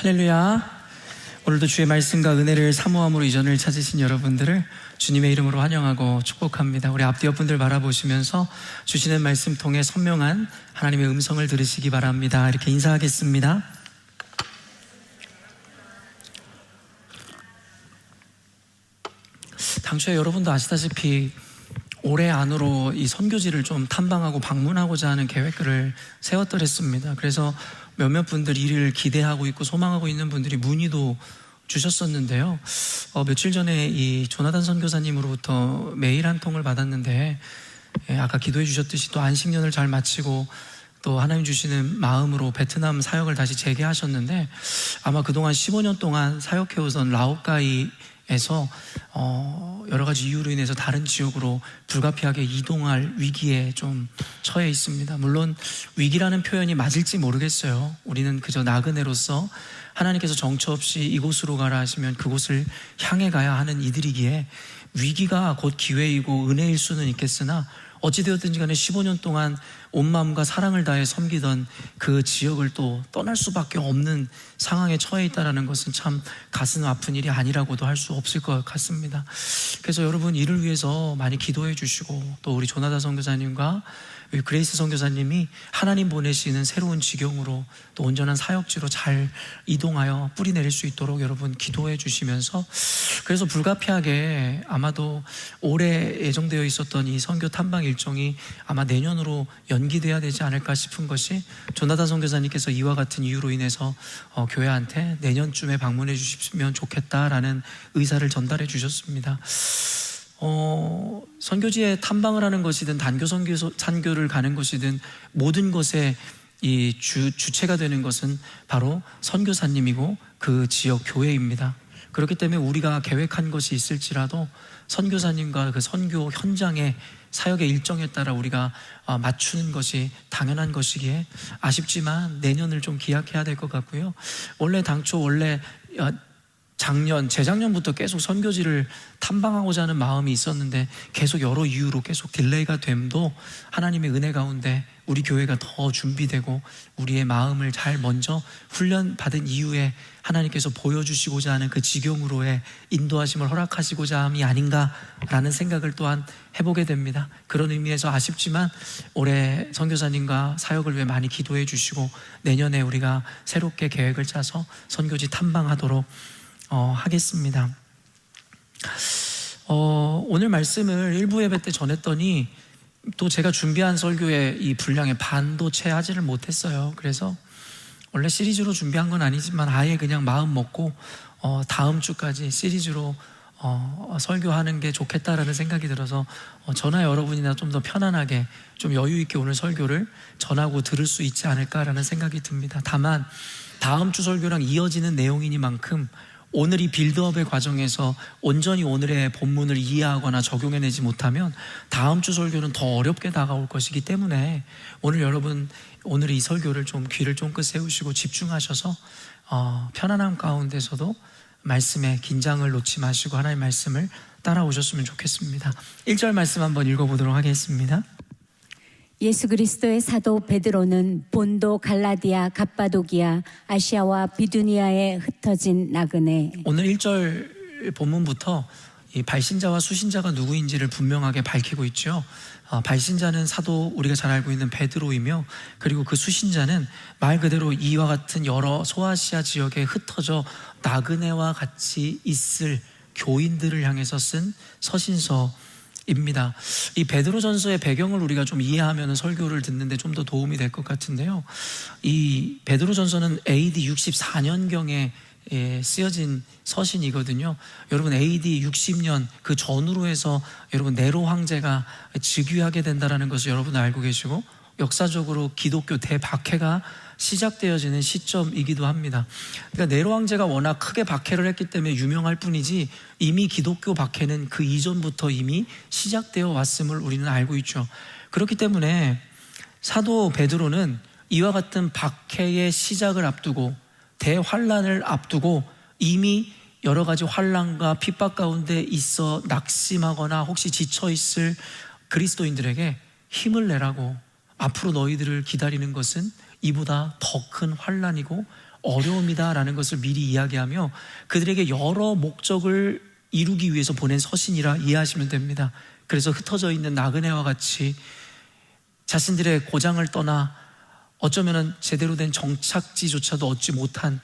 할렐루야. 오늘도 주의 말씀과 은혜를 사모함으로 이전을 찾으신 여러분들을 주님의 이름으로 환영하고 축복합니다. 우리 앞뒤 옆분들 바라보시면서 주시는 말씀 통해 선명한 하나님의 음성을 들으시기 바랍니다. 이렇게 인사하겠습니다. 당초에 여러분도 아시다시피 올해 안으로 이 선교지를 좀 탐방하고 방문하고자 하는 계획을 세웠더랬습니다. 그래서 몇몇 분들이 이를 기대하고 있고 소망하고 있는 분들이 문의도 주셨었는데요. 며칠 전에 이 조나단 선교사님으로부터 메일 한 통을 받았는데, 아까 기도해 주셨듯이 또 안식년을 잘 마치고 또 하나님 주시는 마음으로 베트남 사역을 다시 재개하셨는데, 아마 그동안 15년 동안 사역해오던 라오카이에서 여러 가지 이유로 인해서 다른 지역으로 불가피하게 이동할 위기에 좀 처해 있습니다. 물론 위기라는 표현이 맞을지 모르겠어요. 우리는 그저 나그네로서 하나님께서 정처 없이 이곳으로 가라 하시면 그곳을 향해 가야 하는 이들이기에 위기가 곧 기회이고 은혜일 수는 있겠으나 어찌되었든지 간에 15년 동안 온 마음과 사랑을 다해 섬기던 그 지역을 또 떠날 수밖에 없는 상황에 처해 있다는 것은 참 가슴 아픈 일이 아니라고도 할 수 없을 것 같습니다. 그래서 여러분 이를 위해서 많이 기도해 주시고, 또 우리 조나단 선교사님과 그레이스 선교사님이 하나님 보내시는 새로운 지경으로 또 온전한 사역지로 잘 이동하여 뿌리 내릴 수 있도록 여러분 기도해 주시면서, 그래서 불가피하게 아마도 올해 예정되어 있었던 이 선교 탐방 일정이 아마 내년으로 연기돼야 되지 않을까 싶은 것이, 조나단 선교사님께서 이와 같은 이유로 인해서 교회한테 내년쯤에 방문해 주시면 좋겠다라는 의사를 전달해 주셨습니다. 선교지에 탐방을 하는 것이든 단교 선교를 가는 것이든 모든 것에 이 주체가 되는 것은 바로 선교사님이고 그 지역 교회입니다. 그렇기 때문에 우리가 계획한 것이 있을지라도 선교사님과 그 선교 현장의 사역의 일정에 따라 우리가 맞추는 것이 당연한 것이기에 아쉽지만 내년을 좀 기약해야 될 것 같고요. 원래 재작년부터 계속 선교지를 탐방하고자 하는 마음이 있었는데 계속 여러 이유로 계속 딜레이가 됨도 하나님의 은혜 가운데 우리 교회가 더 준비되고 우리의 마음을 잘 먼저 훈련받은 이후에 하나님께서 보여주시고자 하는 그 지경으로의 인도하심을 허락하시고자 함이 아닌가라는 생각을 또한 해보게 됩니다. 그런 의미에서 아쉽지만 올해 선교사님과 사역을 위해 많이 기도해 주시고 내년에 우리가 새롭게 계획을 짜서 선교지 탐방하도록 하겠습니다. 오늘 말씀을 일부 예배 때 전했더니 또 제가 준비한 설교의 이 분량의 반도 채 하지를 못했어요. 그래서 원래 시리즈로 준비한 건 아니지만 아예 그냥 마음 먹고 다음 주까지 시리즈로 설교하는 게 좋겠다라는 생각이 들어서 저나 여러분이나 좀 더 편안하게 좀 여유 있게 오늘 설교를 전하고 들을 수 있지 않을까라는 생각이 듭니다. 다만 다음 주 설교랑 이어지는 내용이니만큼 오늘 이 빌드업의 과정에서 온전히 오늘의 본문을 이해하거나 적용해내지 못하면 다음 주 설교는 더 어렵게 다가올 것이기 때문에 오늘 이 설교를 좀 귀를 쫑긋 세우시고 집중하셔서 편안함 가운데서도 말씀에 긴장을 놓지 마시고 하나님의 말씀을 따라오셨으면 좋겠습니다. 1절 말씀 한번 읽어보도록 하겠습니다. 예수 그리스도의 사도 베드로는 본도, 갈라디아, 갑바도기아, 아시아와 비두니아에 흩어진 나그네. 오늘 1절 본문부터 이 발신자와 수신자가 누구인지를 분명하게 밝히고 있죠. 발신자는 사도 우리가 잘 알고 있는 베드로이며, 그리고 그 수신자는 말 그대로 이와 같은 여러 소아시아 지역에 흩어져 나그네와 같이 있을 교인들을 향해서 쓴 서신서입니다. 이 베드로전서의 배경을 우리가 좀 이해하면 설교를 듣는데 좀 더 도움이 될 것 같은데요. 이 베드로전서는 AD 64년경에 쓰여진 서신이거든요. 여러분 AD 60년 그 전후로 해서 여러분 네로 황제가 즉위하게 된다는 것을 여러분 알고 계시고, 역사적으로 기독교 대박해가 시작되어지는 시점이기도 합니다. 그러니까 네로 황제가 워낙 크게 박해를 했기 때문에 유명할 뿐이지 이미 기독교 박해는 그 이전부터 이미 시작되어 왔음을 우리는 알고 있죠. 그렇기 때문에 사도 베드로는 이와 같은 박해의 시작을 앞두고 대환란을 앞두고 이미 여러 가지 환란과 핍박 가운데 있어 낙심하거나 혹시 지쳐있을 그리스도인들에게 힘을 내라고, 앞으로 너희들을 기다리는 것은 이보다 더 큰 환난이고 어려움이다라는 것을 미리 이야기하며 그들에게 여러 목적을 이루기 위해서 보낸 서신이라 이해하시면 됩니다. 그래서 흩어져 있는 나그네와 같이 자신들의 고장을 떠나 어쩌면 제대로 된 정착지조차도 얻지 못한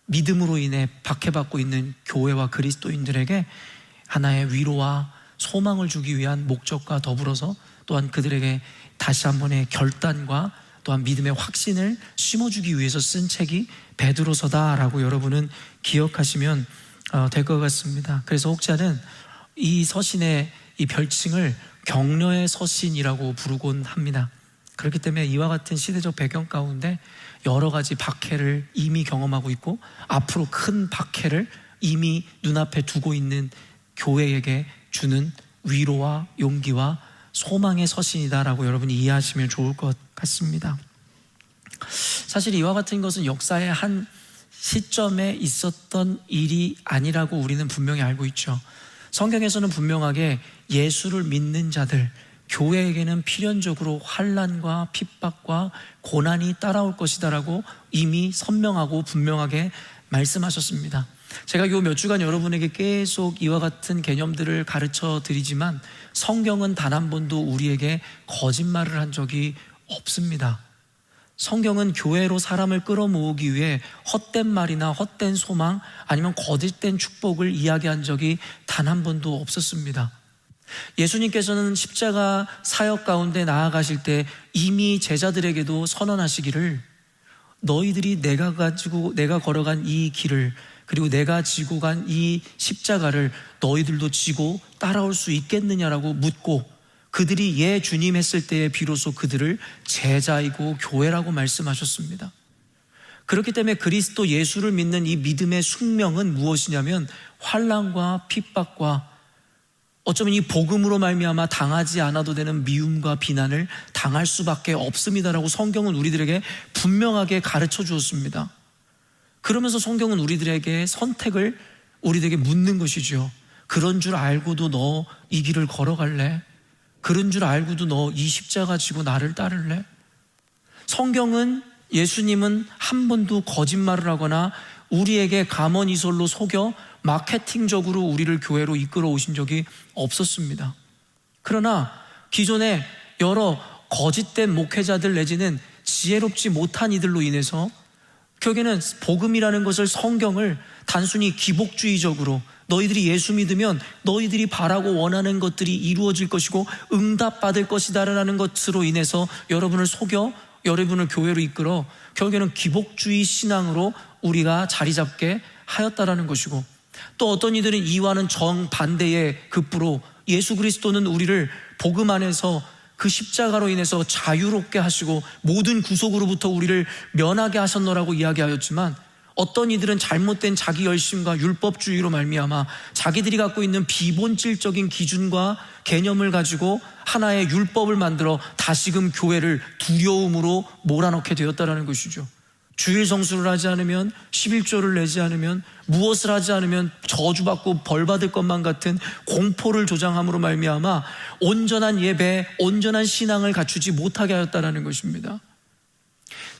믿음으로 인해 박해받고 있는 교회와 그리스도인들에게 하나의 위로와 소망을 주기 위한 목적과 더불어서 또한 그들에게 다시 한번의 결단과 또한 믿음의 확신을 심어주기 위해서 쓴 책이 베드로서다라고 여러분은 기억하시면 될 것 같습니다. 그래서 혹자는 이 서신의 이 별칭을 격려의 서신이라고 부르곤 합니다. 그렇기 때문에 이와 같은 시대적 배경 가운데 여러 가지 박해를 이미 경험하고 있고 앞으로 큰 박해를 이미 눈앞에 두고 있는 교회에게 주는 위로와 용기와 소망의 서신이다라고 여러분이 이해하시면 좋을 것 같습니다. 사실 이와 같은 것은 역사의 한 시점에 있었던 일이 아니라고 우리는 분명히 알고 있죠. 성경에서는 분명하게 예수를 믿는 자들, 교회에게는 필연적으로 환난과 핍박과 고난이 따라올 것이다라고 이미 선명하고 분명하게 말씀하셨습니다. 제가 요 몇 주간 여러분에게 계속 이와 같은 개념들을 가르쳐 드리지만 성경은 단 한 번도 우리에게 거짓말을 한 적이 없습니다. 성경은 교회로 사람을 끌어모으기 위해 헛된 말이나 헛된 소망 아니면 거짓된 축복을 이야기한 적이 단 한 번도 없었습니다. 예수님께서는 십자가 사역 가운데 나아가실 때 이미 제자들에게도 선언하시기를 너희들이 내가 걸어간 이 길을 그리고 내가 지고 간 이 십자가를 너희들도 지고 따라올 수 있겠느냐라고 묻고 그들이 예 주님 했을 때에 비로소 그들을 제자이고 교회라고 말씀하셨습니다. 그렇기 때문에 그리스도 예수를 믿는 이 믿음의 숙명은 무엇이냐면 환난과 핍박과 어쩌면 이 복음으로 말미암아 당하지 않아도 되는 미움과 비난을 당할 수밖에 없습니다라고 성경은 우리들에게 분명하게 가르쳐 주었습니다. 그러면서 성경은 우리들에게 선택을 우리들에게 묻는 것이죠. 그런 줄 알고도 너 이 길을 걸어갈래? 그런 줄 알고도 너 이 십자가 지고 나를 따를래? 성경은 예수님은 한 번도 거짓말을 하거나 우리에게 가먼이솔로 속여 마케팅적으로 우리를 교회로 이끌어 오신 적이 없었습니다. 그러나 기존에 여러 거짓된 목회자들 내지는 지혜롭지 못한 이들로 인해서 결국에는 복음이라는 것을 성경을 단순히 기복주의적으로 너희들이 예수 믿으면 너희들이 바라고 원하는 것들이 이루어질 것이고 응답받을 것이다라는 것으로 인해서 여러분을 속여 여러분을 교회로 이끌어 결국에는 기복주의 신앙으로 우리가 자리 잡게 하였다라는 것이고 또 어떤 이들은 이와는 정반대의 급부로 예수 그리스도는 우리를 복음 안에서 그 십자가로 인해서 자유롭게 하시고 모든 구속으로부터 우리를 면하게 하셨노라고 이야기하였지만 어떤 이들은 잘못된 자기 열심과 율법주의로 말미암아 자기들이 갖고 있는 비본질적인 기준과 개념을 가지고 하나의 율법을 만들어 다시금 교회를 두려움으로 몰아넣게 되었다는 것이죠. 주일 성수를 하지 않으면 11조를 내지 않으면 무엇을 하지 않으면 저주받고 벌받을 것만 같은 공포를 조장함으로 말미암아 온전한 예배, 온전한 신앙을 갖추지 못하게 하였다는 것입니다.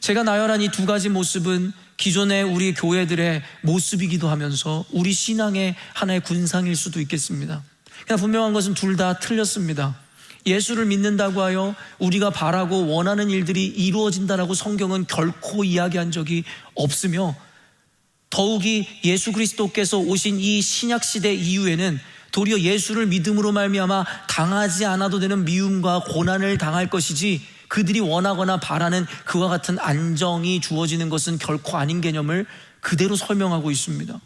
제가 나열한 이 두 가지 모습은 기존의 우리 교회들의 모습이기도 하면서 우리 신앙의 하나의 군상일 수도 있겠습니다. 그러나 분명한 것은 둘 다 틀렸습니다. 예수를 믿는다고 하여 우리가 바라고 원하는 일들이 이루어진다라고 성경은 결코 이야기한 적이 없으며 더욱이 예수 그리스도께서 오신 이 신약시대 이후에는 도리어 예수를 믿음으로 말미암아 당하지 않아도 되는 미움과 고난을 당할 것이지 그들이 원하거나 바라는 그와 같은 안정이 주어지는 것은 결코 아닌 개념을 그대로 설명하고 있습니다.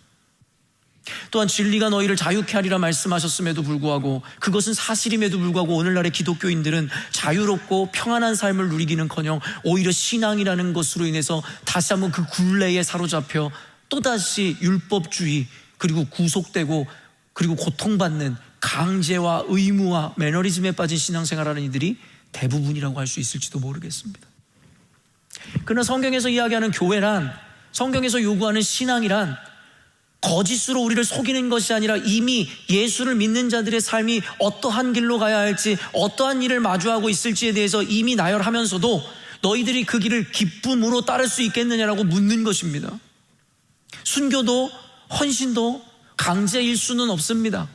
또한 진리가 너희를 자유케 하리라 말씀하셨음에도 불구하고 그것은 사실임에도 불구하고 오늘날의 기독교인들은 자유롭고 평안한 삶을 누리기는커녕 오히려 신앙이라는 것으로 인해서 다시 한번 그 굴레에 사로잡혀 또다시 율법주의 그리고 구속되고 그리고 고통받는 강제와 의무와 매너리즘에 빠진 신앙생활하는 이들이 대부분이라고 할 수 있을지도 모르겠습니다. 그러나 성경에서 이야기하는 교회란 성경에서 요구하는 신앙이란 거짓으로 우리를 속이는 것이 아니라 이미 예수를 믿는 자들의 삶이 어떠한 길로 가야 할지 어떠한 일을 마주하고 있을지에 대해서 이미 나열하면서도 너희들이 그 길을 기쁨으로 따를 수 있겠느냐라고 묻는 것입니다. 순교도 헌신도 강제일 수는 없습니다.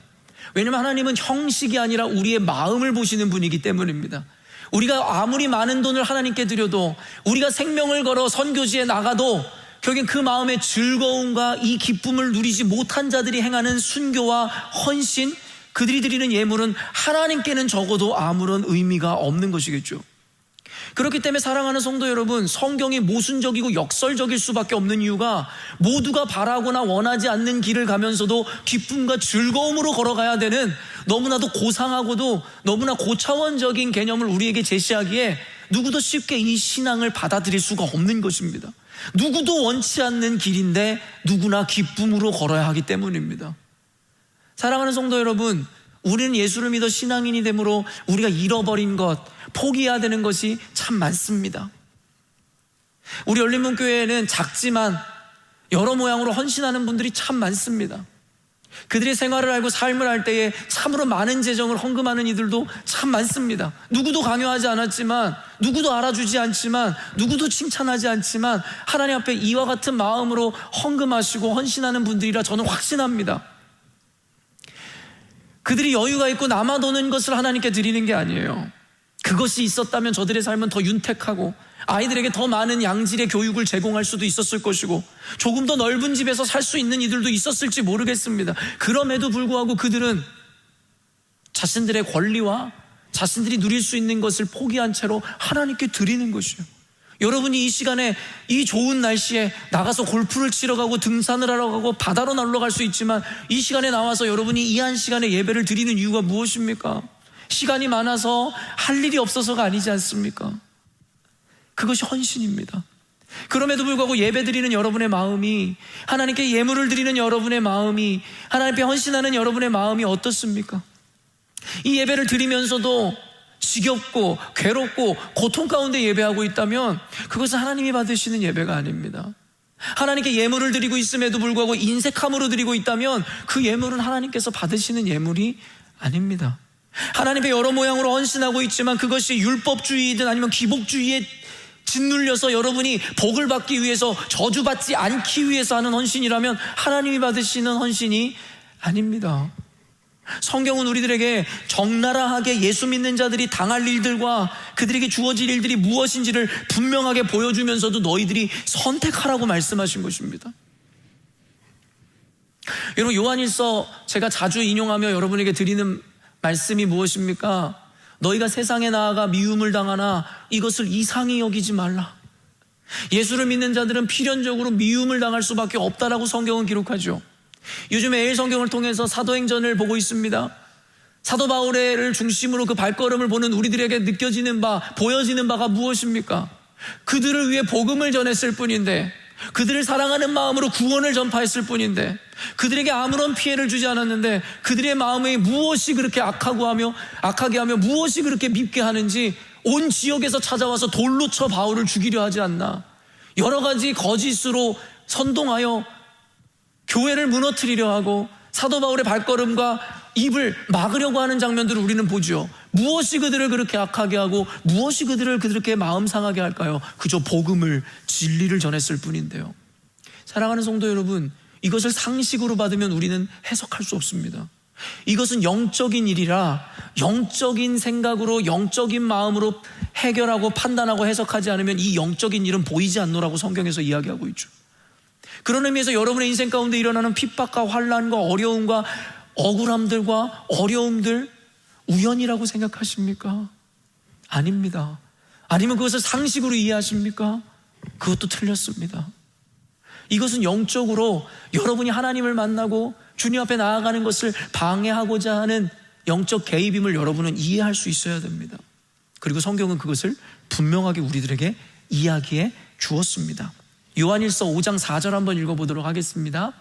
왜냐하면 하나님은 형식이 아니라 우리의 마음을 보시는 분이기 때문입니다. 우리가 아무리 많은 돈을 하나님께 드려도, 우리가 생명을 걸어 선교지에 나가도 결국엔 그 마음의 즐거움과 이 기쁨을 누리지 못한 자들이 행하는 순교와 헌신, 그들이 드리는 예물은 하나님께는 적어도 아무런 의미가 없는 것이겠죠. 그렇기 때문에 사랑하는 성도 여러분, 성경이 모순적이고 역설적일 수밖에 없는 이유가 모두가 바라거나 원하지 않는 길을 가면서도 기쁨과 즐거움으로 걸어가야 되는 너무나도 고상하고도 너무나 고차원적인 개념을 우리에게 제시하기에 누구도 쉽게 이 신앙을 받아들일 수가 없는 것입니다. 누구도 원치 않는 길인데 누구나 기쁨으로 걸어야 하기 때문입니다. 사랑하는 성도 여러분, 우리는 예수를 믿어 신앙인이 되므로 우리가 잃어버린 것, 포기해야 되는 것이 참 많습니다. 우리 열린문교회에는 작지만 여러 모양으로 헌신하는 분들이 참 많습니다. 그들의 생활을 알고 삶을 할 때에 참으로 많은 재정을 헌금하는 이들도 참 많습니다. 누구도 강요하지 않았지만, 누구도 알아주지 않지만, 누구도 칭찬하지 않지만 하나님 앞에 이와 같은 마음으로 헌금하시고 헌신하는 분들이라 저는 확신합니다. 그들이 여유가 있고 남아도는 것을 하나님께 드리는 게 아니에요. 그것이 있었다면 저들의 삶은 더 윤택하고 아이들에게 더 많은 양질의 교육을 제공할 수도 있었을 것이고 조금 더 넓은 집에서 살 수 있는 이들도 있었을지 모르겠습니다. 그럼에도 불구하고 그들은 자신들의 권리와 자신들이 누릴 수 있는 것을 포기한 채로 하나님께 드리는 것이에요. 여러분이 이 시간에 이 좋은 날씨에 나가서 골프를 치러 가고 등산을 하러 가고 바다로 놀러 갈 수 있지만 이 시간에 나와서 여러분이 이 한 시간에 예배를 드리는 이유가 무엇입니까? 시간이 많아서 할 일이 없어서가 아니지 않습니까? 그것이 헌신입니다. 그럼에도 불구하고 예배 드리는 여러분의 마음이, 하나님께 예물을 드리는 여러분의 마음이, 하나님께 헌신하는 여러분의 마음이 어떻습니까? 이 예배를 드리면서도 지겹고 괴롭고 고통 가운데 예배하고 있다면 그것은 하나님이 받으시는 예배가 아닙니다. 하나님께 예물을 드리고 있음에도 불구하고 인색함으로 드리고 있다면 그 예물은 하나님께서 받으시는 예물이 아닙니다. 하나님께 여러 모양으로 헌신하고 있지만 그것이 율법주의이든 아니면 기복주의에 짓눌려서 여러분이 복을 받기 위해서, 저주받지 않기 위해서 하는 헌신이라면 하나님이 받으시는 헌신이 아닙니다. 성경은 우리들에게 적나라하게 예수 믿는 자들이 당할 일들과 그들에게 주어질 일들이 무엇인지를 분명하게 보여주면서도 너희들이 선택하라고 말씀하신 것입니다. 여러분, 요한일서 제가 자주 인용하며 여러분에게 드리는 말씀이 무엇입니까? 너희가 세상에 나아가 미움을 당하나 이것을 이상히 여기지 말라. 예수를 믿는 자들은 필연적으로 미움을 당할 수밖에 없다라고 성경은 기록하죠. 요즘에 에일 성경을 통해서 사도행전을 보고 있습니다. 사도 바울을 중심으로 그 발걸음을 보는 우리들에게 느껴지는 바, 보여지는 바가 무엇입니까? 그들을 위해 복음을 전했을 뿐인데, 그들을 사랑하는 마음으로 구원을 전파했을 뿐인데, 그들에게 아무런 피해를 주지 않았는데 그들의 마음에 무엇이 그렇게 악하게 하며 무엇이 그렇게 밉게 하는지 온 지역에서 찾아와서 돌로 쳐 바울을 죽이려 하지 않나. 여러 가지 거짓으로 선동하여 교회를 무너뜨리려 하고 사도 바울의 발걸음과 입을 막으려고 하는 장면들을 우리는 보죠. 무엇이 그들을 그렇게 악하게 하고 무엇이 그들을 그렇게 마음 상하게 할까요? 그저 복음을, 진리를 전했을 뿐인데요. 사랑하는 성도 여러분, 이것을 상식으로 받으면 우리는 해석할 수 없습니다. 이것은 영적인 일이라 영적인 생각으로, 영적인 마음으로 해결하고 판단하고 해석하지 않으면 이 영적인 일은 보이지 않노라고 성경에서 이야기하고 있죠. 그런 의미에서 여러분의 인생 가운데 일어나는 핍박과 환난과 어려움과 억울함들과 어려움들 우연이라고 생각하십니까? 아닙니다. 아니면 그것을 상식으로 이해하십니까? 그것도 틀렸습니다. 이것은 영적으로 여러분이 하나님을 만나고 주님 앞에 나아가는 것을 방해하고자 하는 영적 개입임을 여러분은 이해할 수 있어야 됩니다. 그리고 성경은 그것을 분명하게 우리들에게 이야기해 주었습니다. 요한일서 5장 4절 한번 읽어보도록 하겠습니다.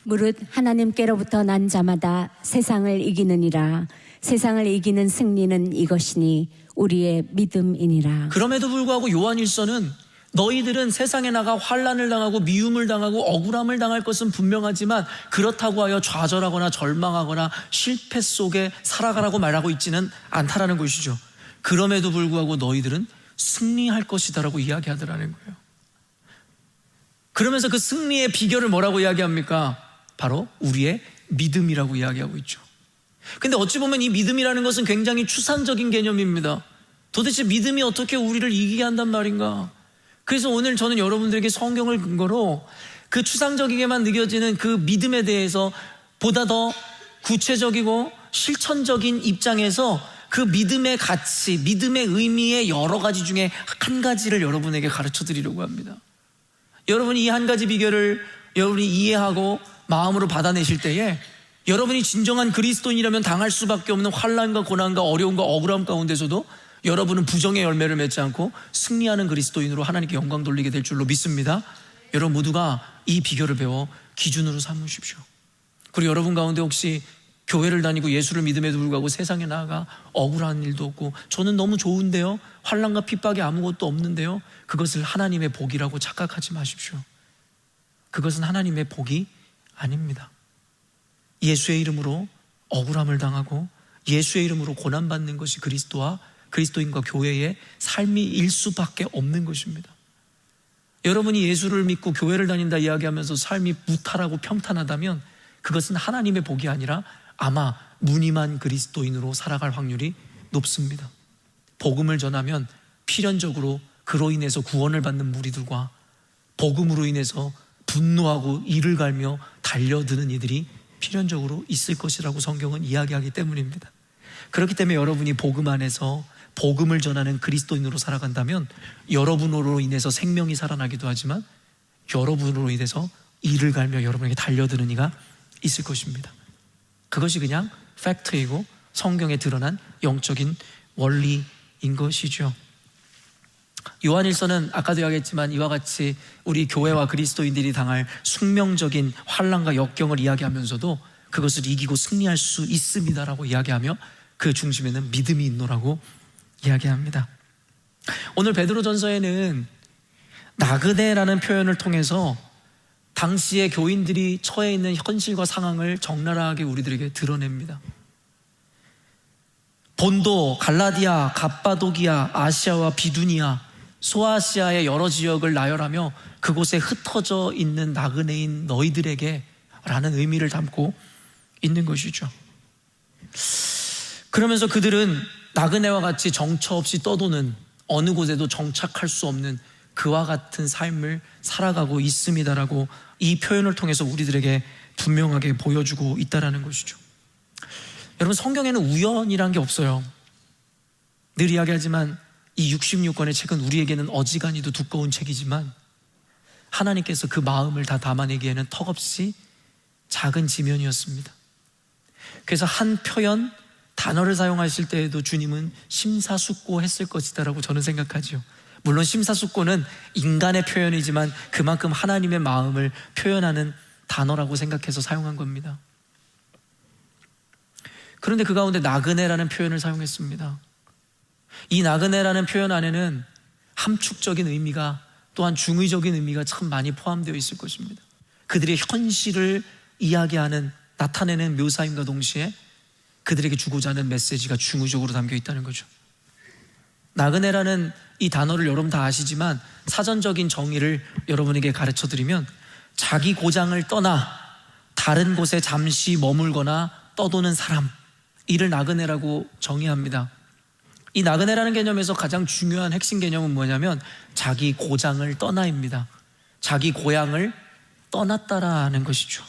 무릇 하나님께로부터 난 자마다 세상을 이기느니라. 세상을 이기는 승리는 이것이니 우리의 믿음이니라. 그럼에도 불구하고 요한일서는 너희들은 세상에 나가 환난을 당하고 미움을 당하고 억울함을 당할 것은 분명하지만 그렇다고 하여 좌절하거나 절망하거나 실패 속에 살아가라고 말하고 있지는 않다라는 것이죠. 그럼에도 불구하고 너희들은 승리할 것이다라고 이야기하더라는 거예요. 그러면서 그 승리의 비결을 뭐라고 이야기합니까? 바로 우리의 믿음이라고 이야기하고 있죠. 근데 어찌 보면 이 믿음이라는 것은 굉장히 추상적인 개념입니다. 도대체 믿음이 어떻게 우리를 이기게 한단 말인가? 그래서 오늘 저는 여러분들에게 성경을 근거로 그 추상적이게만 느껴지는 그 믿음에 대해서 보다 더 구체적이고 실천적인 입장에서 그 믿음의 가치, 믿음의 의미의 여러 가지 중에 한 가지를 여러분에게 가르쳐 드리려고 합니다. 여러분이 이 한 가지 비결을 여러분이 이해하고 마음으로 받아내실 때에 여러분이 진정한 그리스도인이라면 당할 수밖에 없는 환난과 고난과 어려움과 억울함 가운데서도 여러분은 부정의 열매를 맺지 않고 승리하는 그리스도인으로 하나님께 영광 돌리게 될 줄로 믿습니다. 여러분 모두가 이 비결을 배워 기준으로 삼으십시오. 그리고 여러분 가운데 혹시 교회를 다니고 예수를 믿음에도 불구하고 세상에 나아가 억울한 일도 없고 저는 너무 좋은데요, 환난과 핍박이 아무것도 없는데요, 그것을 하나님의 복이라고 착각하지 마십시오. 그것은 하나님의 복이 아닙니다. 예수의 이름으로 억울함을 당하고 예수의 이름으로 고난받는 것이 그리스도와 그리스도인과 교회의 삶일 수밖에 없는 것입니다. 여러분이 예수를 믿고 교회를 다닌다 이야기하면서 삶이 무탈하고 평탄하다면 그것은 하나님의 복이 아니라 아마 무늬만 그리스도인으로 살아갈 확률이 높습니다. 복음을 전하면 필연적으로 그로 인해서 구원을 받는 무리들과 복음으로 인해서 분노하고 이를 갈며 달려드는 이들이 필연적으로 있을 것이라고 성경은 이야기하기 때문입니다. 그렇기 때문에 여러분이 복음 안에서 복음을 전하는 그리스도인으로 살아간다면 여러분으로 인해서 생명이 살아나기도 하지만 여러분으로 인해서 이를 갈며 여러분에게 달려드는 이가 있을 것입니다. 그것이 그냥 팩트이고 성경에 드러난 영적인 원리인 것이죠. 요한일서는 아까도 이야기했지만 이와 같이 우리 교회와 그리스도인들이 당할 숙명적인 환난과 역경을 이야기하면서도 그것을 이기고 승리할 수 있습니다라고 이야기하며 그 중심에는 믿음이 있노라고 이야기합니다. 오늘 베드로전서에는 나그네라는 표현을 통해서 당시의 교인들이 처해 있는 현실과 상황을 적나라하게 우리들에게 드러냅니다. 본도, 갈라디아, 갑바도기아, 아시아와 비두니아, 소아시아의 여러 지역을 나열하며 그곳에 흩어져 있는 나그네인 너희들에게 라는 의미를 담고 있는 것이죠. 그러면서 그들은 나그네와 같이 정처 없이 떠도는, 어느 곳에도 정착할 수 없는 그와 같은 삶을 살아가고 있습니다라고 이 표현을 통해서 우리들에게 분명하게 보여주고 있다는 것이죠. 여러분, 성경에는 우연이란 게 없어요. 늘 이야기하지만 이 66권의 책은 우리에게는 어지간히도 두꺼운 책이지만 하나님께서 그 마음을 다 담아내기에는 턱없이 작은 지면이었습니다. 그래서 한 표현, 단어를 사용하실 때에도 주님은 심사숙고했을 것이다라고 저는 생각하죠. 물론 심사숙고는 인간의 표현이지만 그만큼 하나님의 마음을 표현하는 단어라고 생각해서 사용한 겁니다. 그런데 그 가운데 나그네라는 표현을 사용했습니다. 이 나그네라는 표현 안에는 함축적인 의미가, 또한 중의적인 의미가 참 많이 포함되어 있을 것입니다. 그들의 현실을 이야기하는, 나타내는 묘사임과 동시에 그들에게 주고자 하는 메시지가 중의적으로 담겨 있다는 거죠. 나그네라는 이 단어를 여러분 다 아시지만 사전적인 정의를 여러분에게 가르쳐 드리면 자기 고장을 떠나 다른 곳에 잠시 머물거나 떠도는 사람, 이를 나그네라고 정의합니다. 이 나그네라는 개념에서 가장 중요한 핵심 개념은 뭐냐면 자기 고장을 떠나입니다. 자기 고향을 떠났다라는 것이죠.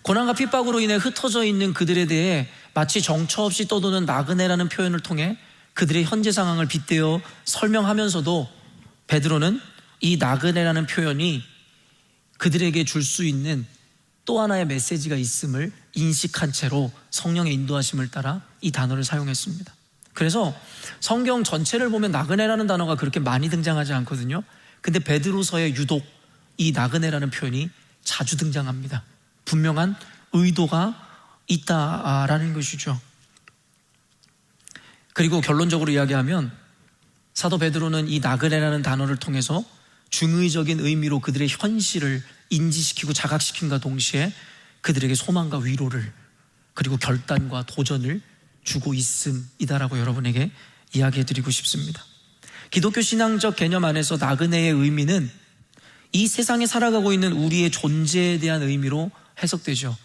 고난과 핍박으로 인해 흩어져 있는 그들에 대해 마치 정처 없이 떠도는 나그네라는 표현을 통해 그들의 현재 상황을 빗대어 설명하면서도 베드로는 이 나그네라는 표현이 그들에게 줄 수 있는 또 하나의 메시지가 있음을 인식한 채로 성령의 인도하심을 따라 이 단어를 사용했습니다. 그래서 성경 전체를 보면 나그네라는 단어가 그렇게 많이 등장하지 않거든요. 근데 베드로서에 유독 이 나그네라는 표현이 자주 등장합니다. 분명한 의도가 있다라는 것이죠. 그리고 결론적으로 이야기하면 사도 베드로는 이 나그네라는 단어를 통해서 중의적인 의미로 그들의 현실을 인지시키고 자각시킴과 동시에 그들에게 소망과 위로를, 그리고 결단과 도전을 주고 있음이다라고 여러분에게 이야기해드리고 싶습니다. 기독교 신앙적 개념 안에서 나그네의 의미는 이 세상에 살아가고 있는 우리의 존재에 대한 의미로 해석되죠.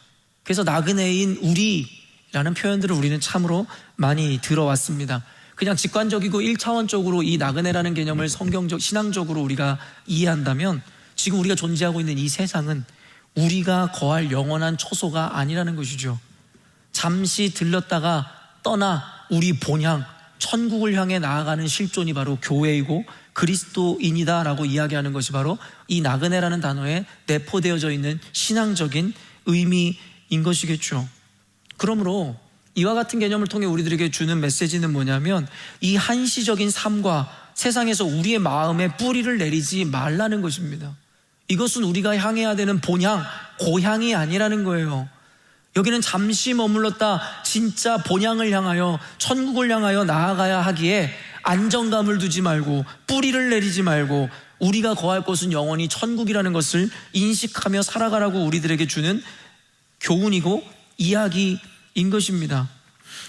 그래서 나그네인 우리라는 표현들을 우리는 참으로 많이 들어왔습니다. 그냥 직관적이고 1차원적으로 이 나그네라는 개념을 성경적, 신앙적으로 우리가 이해한다면 지금 우리가 존재하고 있는 이 세상은 우리가 거할 영원한 처소가 아니라는 것이죠. 잠시 들렀다가 떠나 우리 본향, 천국을 향해 나아가는 실존이 바로 교회이고 그리스도인이다라고 이야기하는 것이 바로 이 나그네라는 단어에 내포되어져 있는 신앙적인 의미인 것이겠죠. 그러므로 이와 같은 개념을 통해 우리들에게 주는 메시지는 뭐냐면 이 한시적인 삶과 세상에서 우리의 마음에 뿌리를 내리지 말라는 것입니다. 이것은 우리가 향해야 되는 본향, 고향이 아니라는 거예요. 여기는 잠시 머물렀다 진짜 본향을 향하여 천국을 향하여 나아가야 하기에 안정감을 두지 말고 뿌리를 내리지 말고 우리가 거할 곳은 영원히 천국이라는 것을 인식하며 살아가라고 우리들에게 주는 교훈이고 이야기인 것입니다.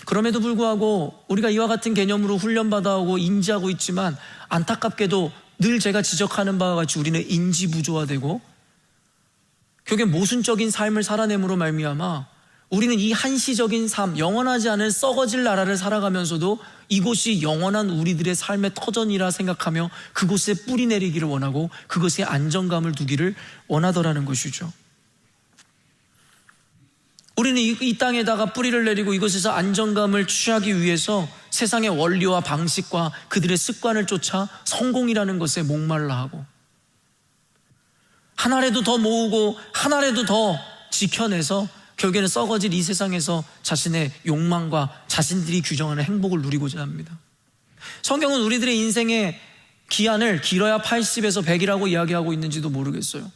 그럼에도 불구하고 우리가 이와 같은 개념으로 훈련받아 오고 인지하고 있지만 안타깝게도 늘 제가 지적하는 바와 같이 우리는 인지 부조화되고 결국에 모순적인 삶을 살아냄으로 말미암아 우리는 이 한시적인 삶, 영원하지 않은 썩어질 나라를 살아가면서도 이곳이 영원한 우리들의 삶의 터전이라 생각하며 그곳에 뿌리 내리기를 원하고 그것에 안정감을 두기를 원하더라는 것이죠. 우리는 이 땅에다가 뿌리를 내리고 이곳에서 안정감을 취하기 위해서 세상의 원리와 방식과 그들의 습관을 쫓아 성공이라는 것에 목말라 하고 한 알에도 더 모으고 한 알에도 더 지켜내서 결국에는 썩어질 이 세상에서 자신의 욕망과 자신들이 규정하는 행복을 누리고자 합니다. 성경은 우리들의 인생의 기한을 길어야 80에서 100이라고 이야기하고 있는지도 모르겠어요.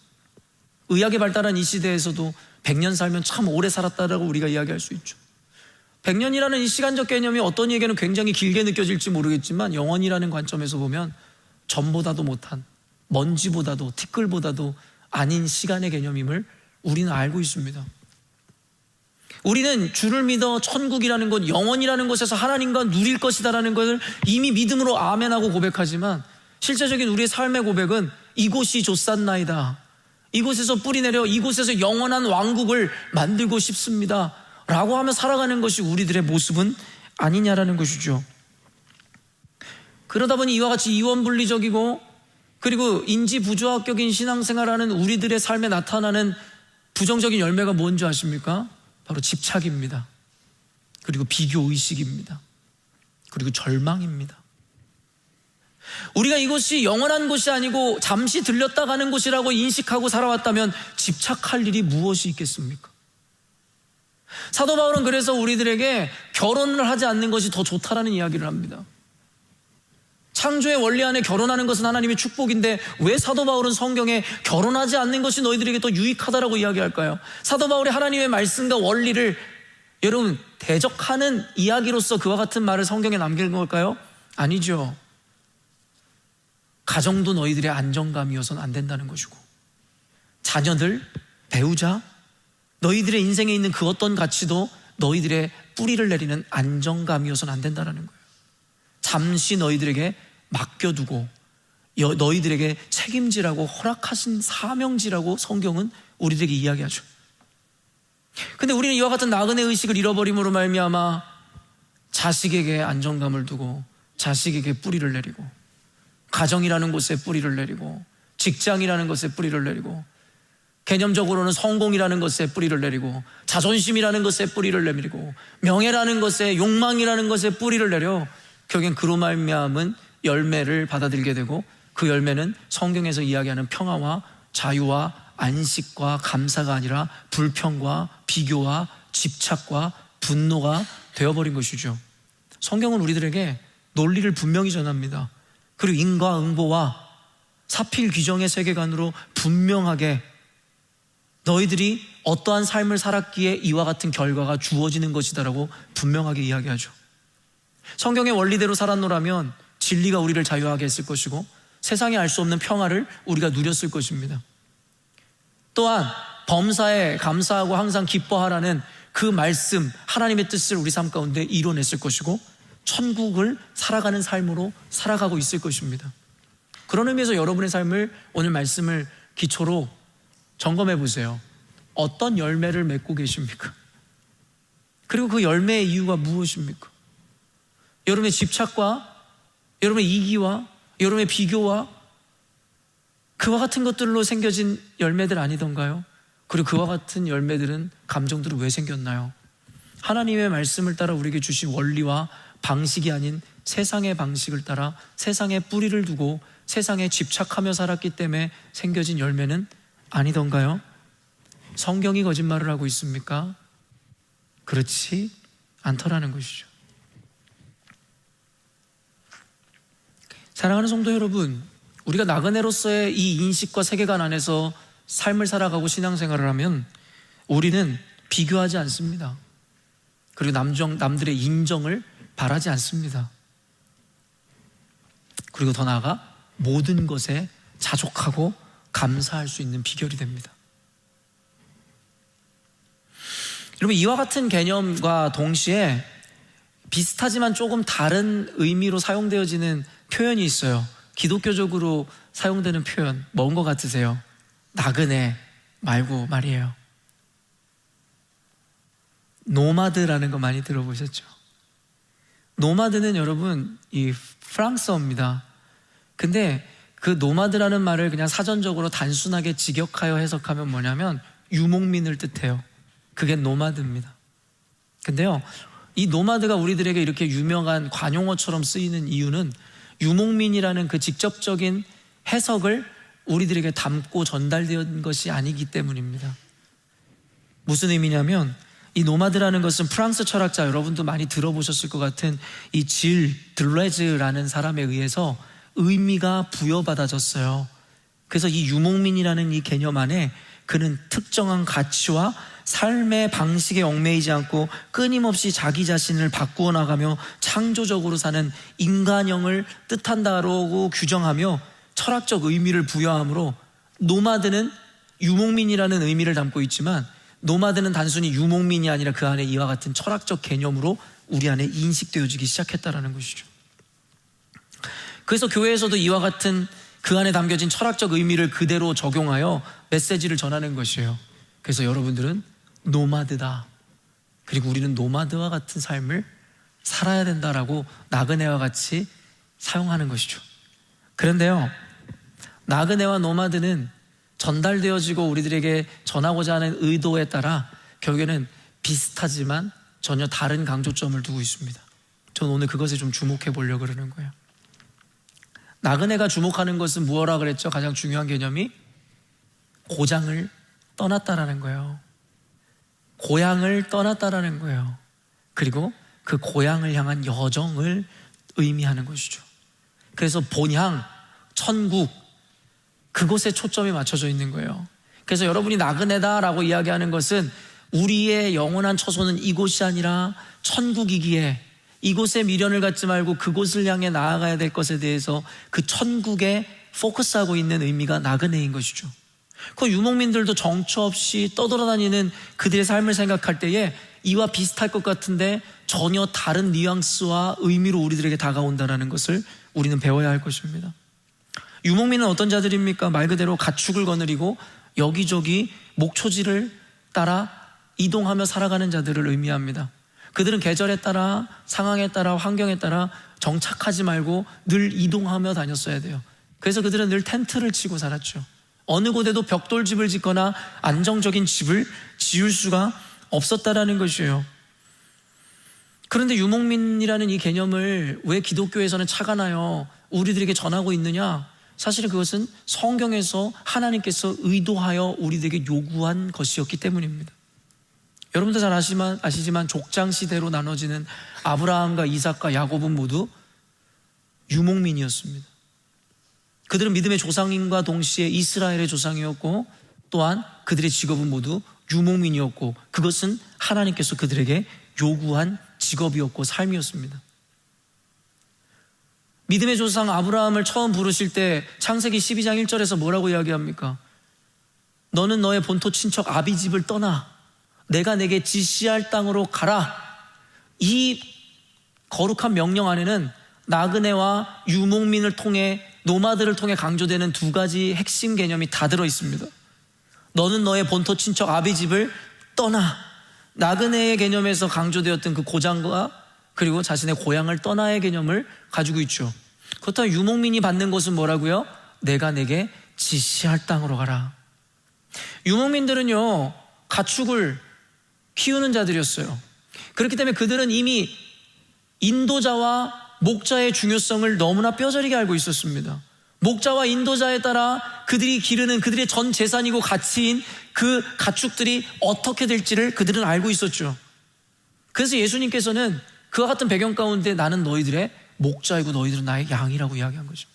의학이 발달한 이 시대에서도 100년 살면 참 오래 살았다라고 우리가 이야기할 수 있죠. 100년이라는 이 시간적 개념이 어떤 이에게는 굉장히 길게 느껴질지 모르겠지만 영원이라는 관점에서 보면 전보다도 못한, 먼지보다도 티끌보다도 아닌 시간의 개념임을 우리는 알고 있습니다. 우리는 주를 믿어 천국이라는 것, 영원이라는 곳에서 하나님과 누릴 것이다라는 것을 이미 믿음으로 아멘하고 고백하지만 실제적인 우리의 삶의 고백은 이곳이 좋산나이다, 이곳에서 뿌리내려 이곳에서 영원한 왕국을 만들고 싶습니다 라고 하며 살아가는 것이 우리들의 모습은 아니냐라는 것이죠. 그러다 보니 이와 같이 이원분리적이고 그리고 인지부조학적인 신앙생활하는 우리들의 삶에 나타나는 부정적인 열매가 뭔지 아십니까? 바로 집착입니다. 그리고 비교의식입니다. 그리고 절망입니다. 우리가 이곳이 영원한 곳이 아니고 잠시 들렸다 가는 곳이라고 인식하고 살아왔다면 집착할 일이 무엇이 있겠습니까? 사도 바울은 그래서 우리들에게 결혼을 하지 않는 것이 더 좋다라는 이야기를 합니다. 창조의 원리 안에 결혼하는 것은 하나님의 축복인데 왜 사도 바울은 성경에 결혼하지 않는 것이 너희들에게 더 유익하다라고 이야기할까요? 사도 바울이 하나님의 말씀과 원리를 여러분 대적하는 이야기로서 그와 같은 말을 성경에 남긴 걸까요? 아니죠. 가정도 너희들의 안정감이어서는 안 된다는 것이고 자녀들, 배우자, 너희들의 인생에 있는 그 어떤 가치도 너희들의 뿌리를 내리는 안정감이어서는 안 된다는 거예요. 잠시 너희들에게 맡겨두고 너희들에게 책임지라고 허락하신 사명지라고 성경은 우리들에게 이야기하죠. 근데 우리는 이와 같은 나그네 의식을 잃어버림으로 말미암아 자식에게 안정감을 두고 자식에게 뿌리를 내리고 가정이라는 곳에 뿌리를 내리고 직장이라는 것에 뿌리를 내리고 개념적으로는 성공이라는 것에 뿌리를 내리고 자존심이라는 것에 뿌리를 내리고 명예라는 것에 욕망이라는 것에 뿌리를 내려 결국엔 그로 말미암은 열매를 받아들이게 되고 그 열매는 성경에서 이야기하는 평화와 자유와 안식과 감사가 아니라 불평과 비교와 집착과 분노가 되어버린 것이죠. 성경은 우리들에게 논리를 분명히 전합니다. 그리고 인과응보와 사필 규정의 세계관으로 분명하게 너희들이 어떠한 삶을 살았기에 이와 같은 결과가 주어지는 것이다라고 분명하게 이야기하죠. 성경의 원리대로 살았노라면 진리가 우리를 자유하게 했을 것이고 세상에 알 수 없는 평화를 우리가 누렸을 것입니다. 또한 범사에 감사하고 항상 기뻐하라는 그 말씀, 하나님의 뜻을 우리 삶 가운데 이뤄냈을 것이고 천국을 살아가는 삶으로 살아가고 있을 것입니다. 그런 의미에서 여러분의 삶을 오늘 말씀을 기초로 점검해 보세요. 어떤 열매를 맺고 계십니까? 그리고 그 열매의 이유가 무엇입니까? 여러분의 집착과 여러분의 이기와 여러분의 비교와 그와 같은 것들로 생겨진 열매들 아니던가요? 그리고 그와 같은 열매들은, 감정들은 왜 생겼나요? 하나님의 말씀을 따라 우리에게 주신 원리와 방식이 아닌 세상의 방식을 따라 세상에 뿌리를 두고 세상에 집착하며 살았기 때문에 생겨진 열매는 아니던가요? 성경이 거짓말을 하고 있습니까? 그렇지 않더라는 것이죠. 사랑하는 성도 여러분, 우리가 나그네로서의 이 인식과 세계관 안에서 삶을 살아가고 신앙생활을 하면 우리는 비교하지 않습니다. 그리고 남들의 인정을 바라지 않습니다. 그리고 더 나아가 모든 것에 자족하고 감사할 수 있는 비결이 됩니다. 여러분, 이와 같은 개념과 동시에 비슷하지만 조금 다른 의미로 사용되어지는 표현이 있어요. 기독교적으로 사용되는 표현, 뭔 것 같으세요? 나그네 말고 말이에요. 노마드라는 거 많이 들어보셨죠? 노마드는 여러분 이 프랑스어입니다. 근데 그 노마드라는 말을 그냥 사전적으로 단순하게 직역하여 해석하면 뭐냐면 유목민을 뜻해요. 그게 노마드입니다. 근데요, 이 노마드가 우리들에게 이렇게 유명한 관용어처럼 쓰이는 이유는 유목민이라는 그 직접적인 해석을 우리들에게 담고 전달된 것이 아니기 때문입니다. 무슨 의미냐면 이 노마드라는 것은 프랑스 철학자, 여러분도 많이 들어보셨을 것 같은 이 질 들레즈라는 사람에 의해서 의미가 부여받아졌어요. 그래서 이 유목민이라는 이 개념 안에 그는 특정한 가치와 삶의 방식에 얽매이지 않고 끊임없이 자기 자신을 바꾸어 나가며 창조적으로 사는 인간형을 뜻한다라고 규정하며 철학적 의미를 부여함으로 노마드는 유목민이라는 의미를 담고 있지만 노마드는 단순히 유목민이 아니라 그 안에 이와 같은 철학적 개념으로 우리 안에 인식되어지기 시작했다는 것이죠. 그래서 교회에서도 이와 같은 그 안에 담겨진 철학적 의미를 그대로 적용하여 메시지를 전하는 것이에요. 그래서 여러분들은 노마드다. 그리고 우리는 노마드와 같은 삶을 살아야 된다라고 나그네와 같이 사용하는 것이죠. 그런데요, 나그네와 노마드는 전달되어지고 우리들에게 전하고자 하는 의도에 따라 결국에는 비슷하지만 전혀 다른 강조점을 두고 있습니다. 저는 오늘 그것에 좀 주목해 보려고 그러는 거예요. 나그네가 주목하는 것은 무엇라 그랬죠? 가장 중요한 개념이 고장을 떠났다라는 거예요. 고향을 떠났다라는 거예요. 그리고 그 고향을 향한 여정을 의미하는 것이죠. 그래서 본향, 천국, 그곳에 초점이 맞춰져 있는 거예요. 그래서 여러분이 나그네다라고 이야기하는 것은 우리의 영원한 처소는 이곳이 아니라 천국이기에 이곳에 미련을 갖지 말고 그곳을 향해 나아가야 될 것에 대해서 그 천국에 포커스하고 있는 의미가 나그네인 것이죠. 그 유목민들도 정처 없이 떠돌아다니는 그들의 삶을 생각할 때에 이와 비슷할 것 같은데 전혀 다른 뉘앙스와 의미로 우리들에게 다가온다는 것을 우리는 배워야 할 것입니다. 유목민은 어떤 자들입니까? 말 그대로 가축을 거느리고 여기저기 목초지를 따라 이동하며 살아가는 자들을 의미합니다. 그들은 계절에 따라, 상황에 따라, 환경에 따라 정착하지 말고 늘 이동하며 다녔어야 돼요. 그래서 그들은 늘 텐트를 치고 살았죠. 어느 곳에도 벽돌집을 짓거나 안정적인 집을 지을 수가 없었다라는 것이에요. 그런데 유목민이라는 이 개념을 왜 기독교에서는 착안하여 우리들에게 전하고 있느냐? 사실은 그것은 성경에서 하나님께서 의도하여 우리들에게 요구한 것이었기 때문입니다. 여러분도 잘 아시지만 족장시대로 나눠지는 아브라함과 이삭과 야곱은 모두 유목민이었습니다. 그들은 믿음의 조상인과 동시에 이스라엘의 조상이었고 또한 그들의 직업은 모두 유목민이었고 그것은 하나님께서 그들에게 요구한 직업이었고 삶이었습니다. 믿음의 조상 아브라함을 처음 부르실 때 창세기 12장 1절에서 뭐라고 이야기합니까? 너는 너의 본토 친척 아비 집을 떠나 내가 내게 지시할 땅으로 가라. 이 거룩한 명령 안에는 나그네와 유목민을 통해, 노마드를 통해 강조되는 두 가지 핵심 개념이 다 들어있습니다. 너는 너의 본토 친척 아비 집을 떠나, 나그네의 개념에서 강조되었던 그 고장과 그리고 자신의 고향을 떠나의 개념을 가지고 있죠. 그렇다면 유목민이 받는 것은 뭐라고요? 내가 내게 지시할 땅으로 가라. 유목민들은요, 가축을 키우는 자들이었어요. 그렇기 때문에 그들은 이미 인도자와 목자의 중요성을 너무나 뼈저리게 알고 있었습니다. 목자와 인도자에 따라 그들이 기르는 그들의 전 재산이고 가치인 그 가축들이 어떻게 될지를 그들은 알고 있었죠. 그래서 예수님께서는 그와 같은 배경 가운데 나는 너희들의 목자이고 너희들은 나의 양이라고 이야기한 거죠.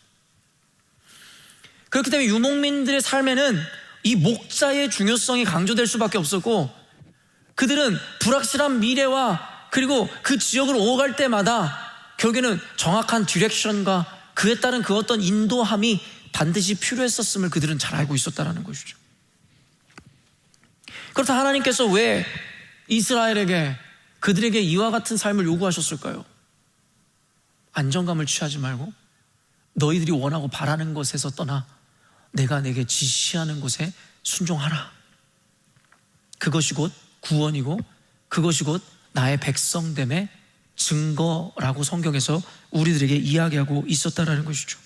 그렇기 때문에 유목민들의 삶에는 이 목자의 중요성이 강조될 수밖에 없었고, 그들은 불확실한 미래와 그리고 그 지역을 오갈 때마다 결국에는 정확한 디렉션과 그에 따른 그 어떤 인도함이 반드시 필요했었음을 그들은 잘 알고 있었다는 것이죠. 그렇다 하나님께서 왜 이스라엘에게, 그들에게 이와 같은 삶을 요구하셨을까요? 안정감을 취하지 말고 너희들이 원하고 바라는 것에서 떠나 내가 내게 지시하는 것에 순종하라. 그것이 곧 구원이고 그것이 곧 나의 백성됨의 증거라고 성경에서 우리들에게 이야기하고 있었다라는 것이죠.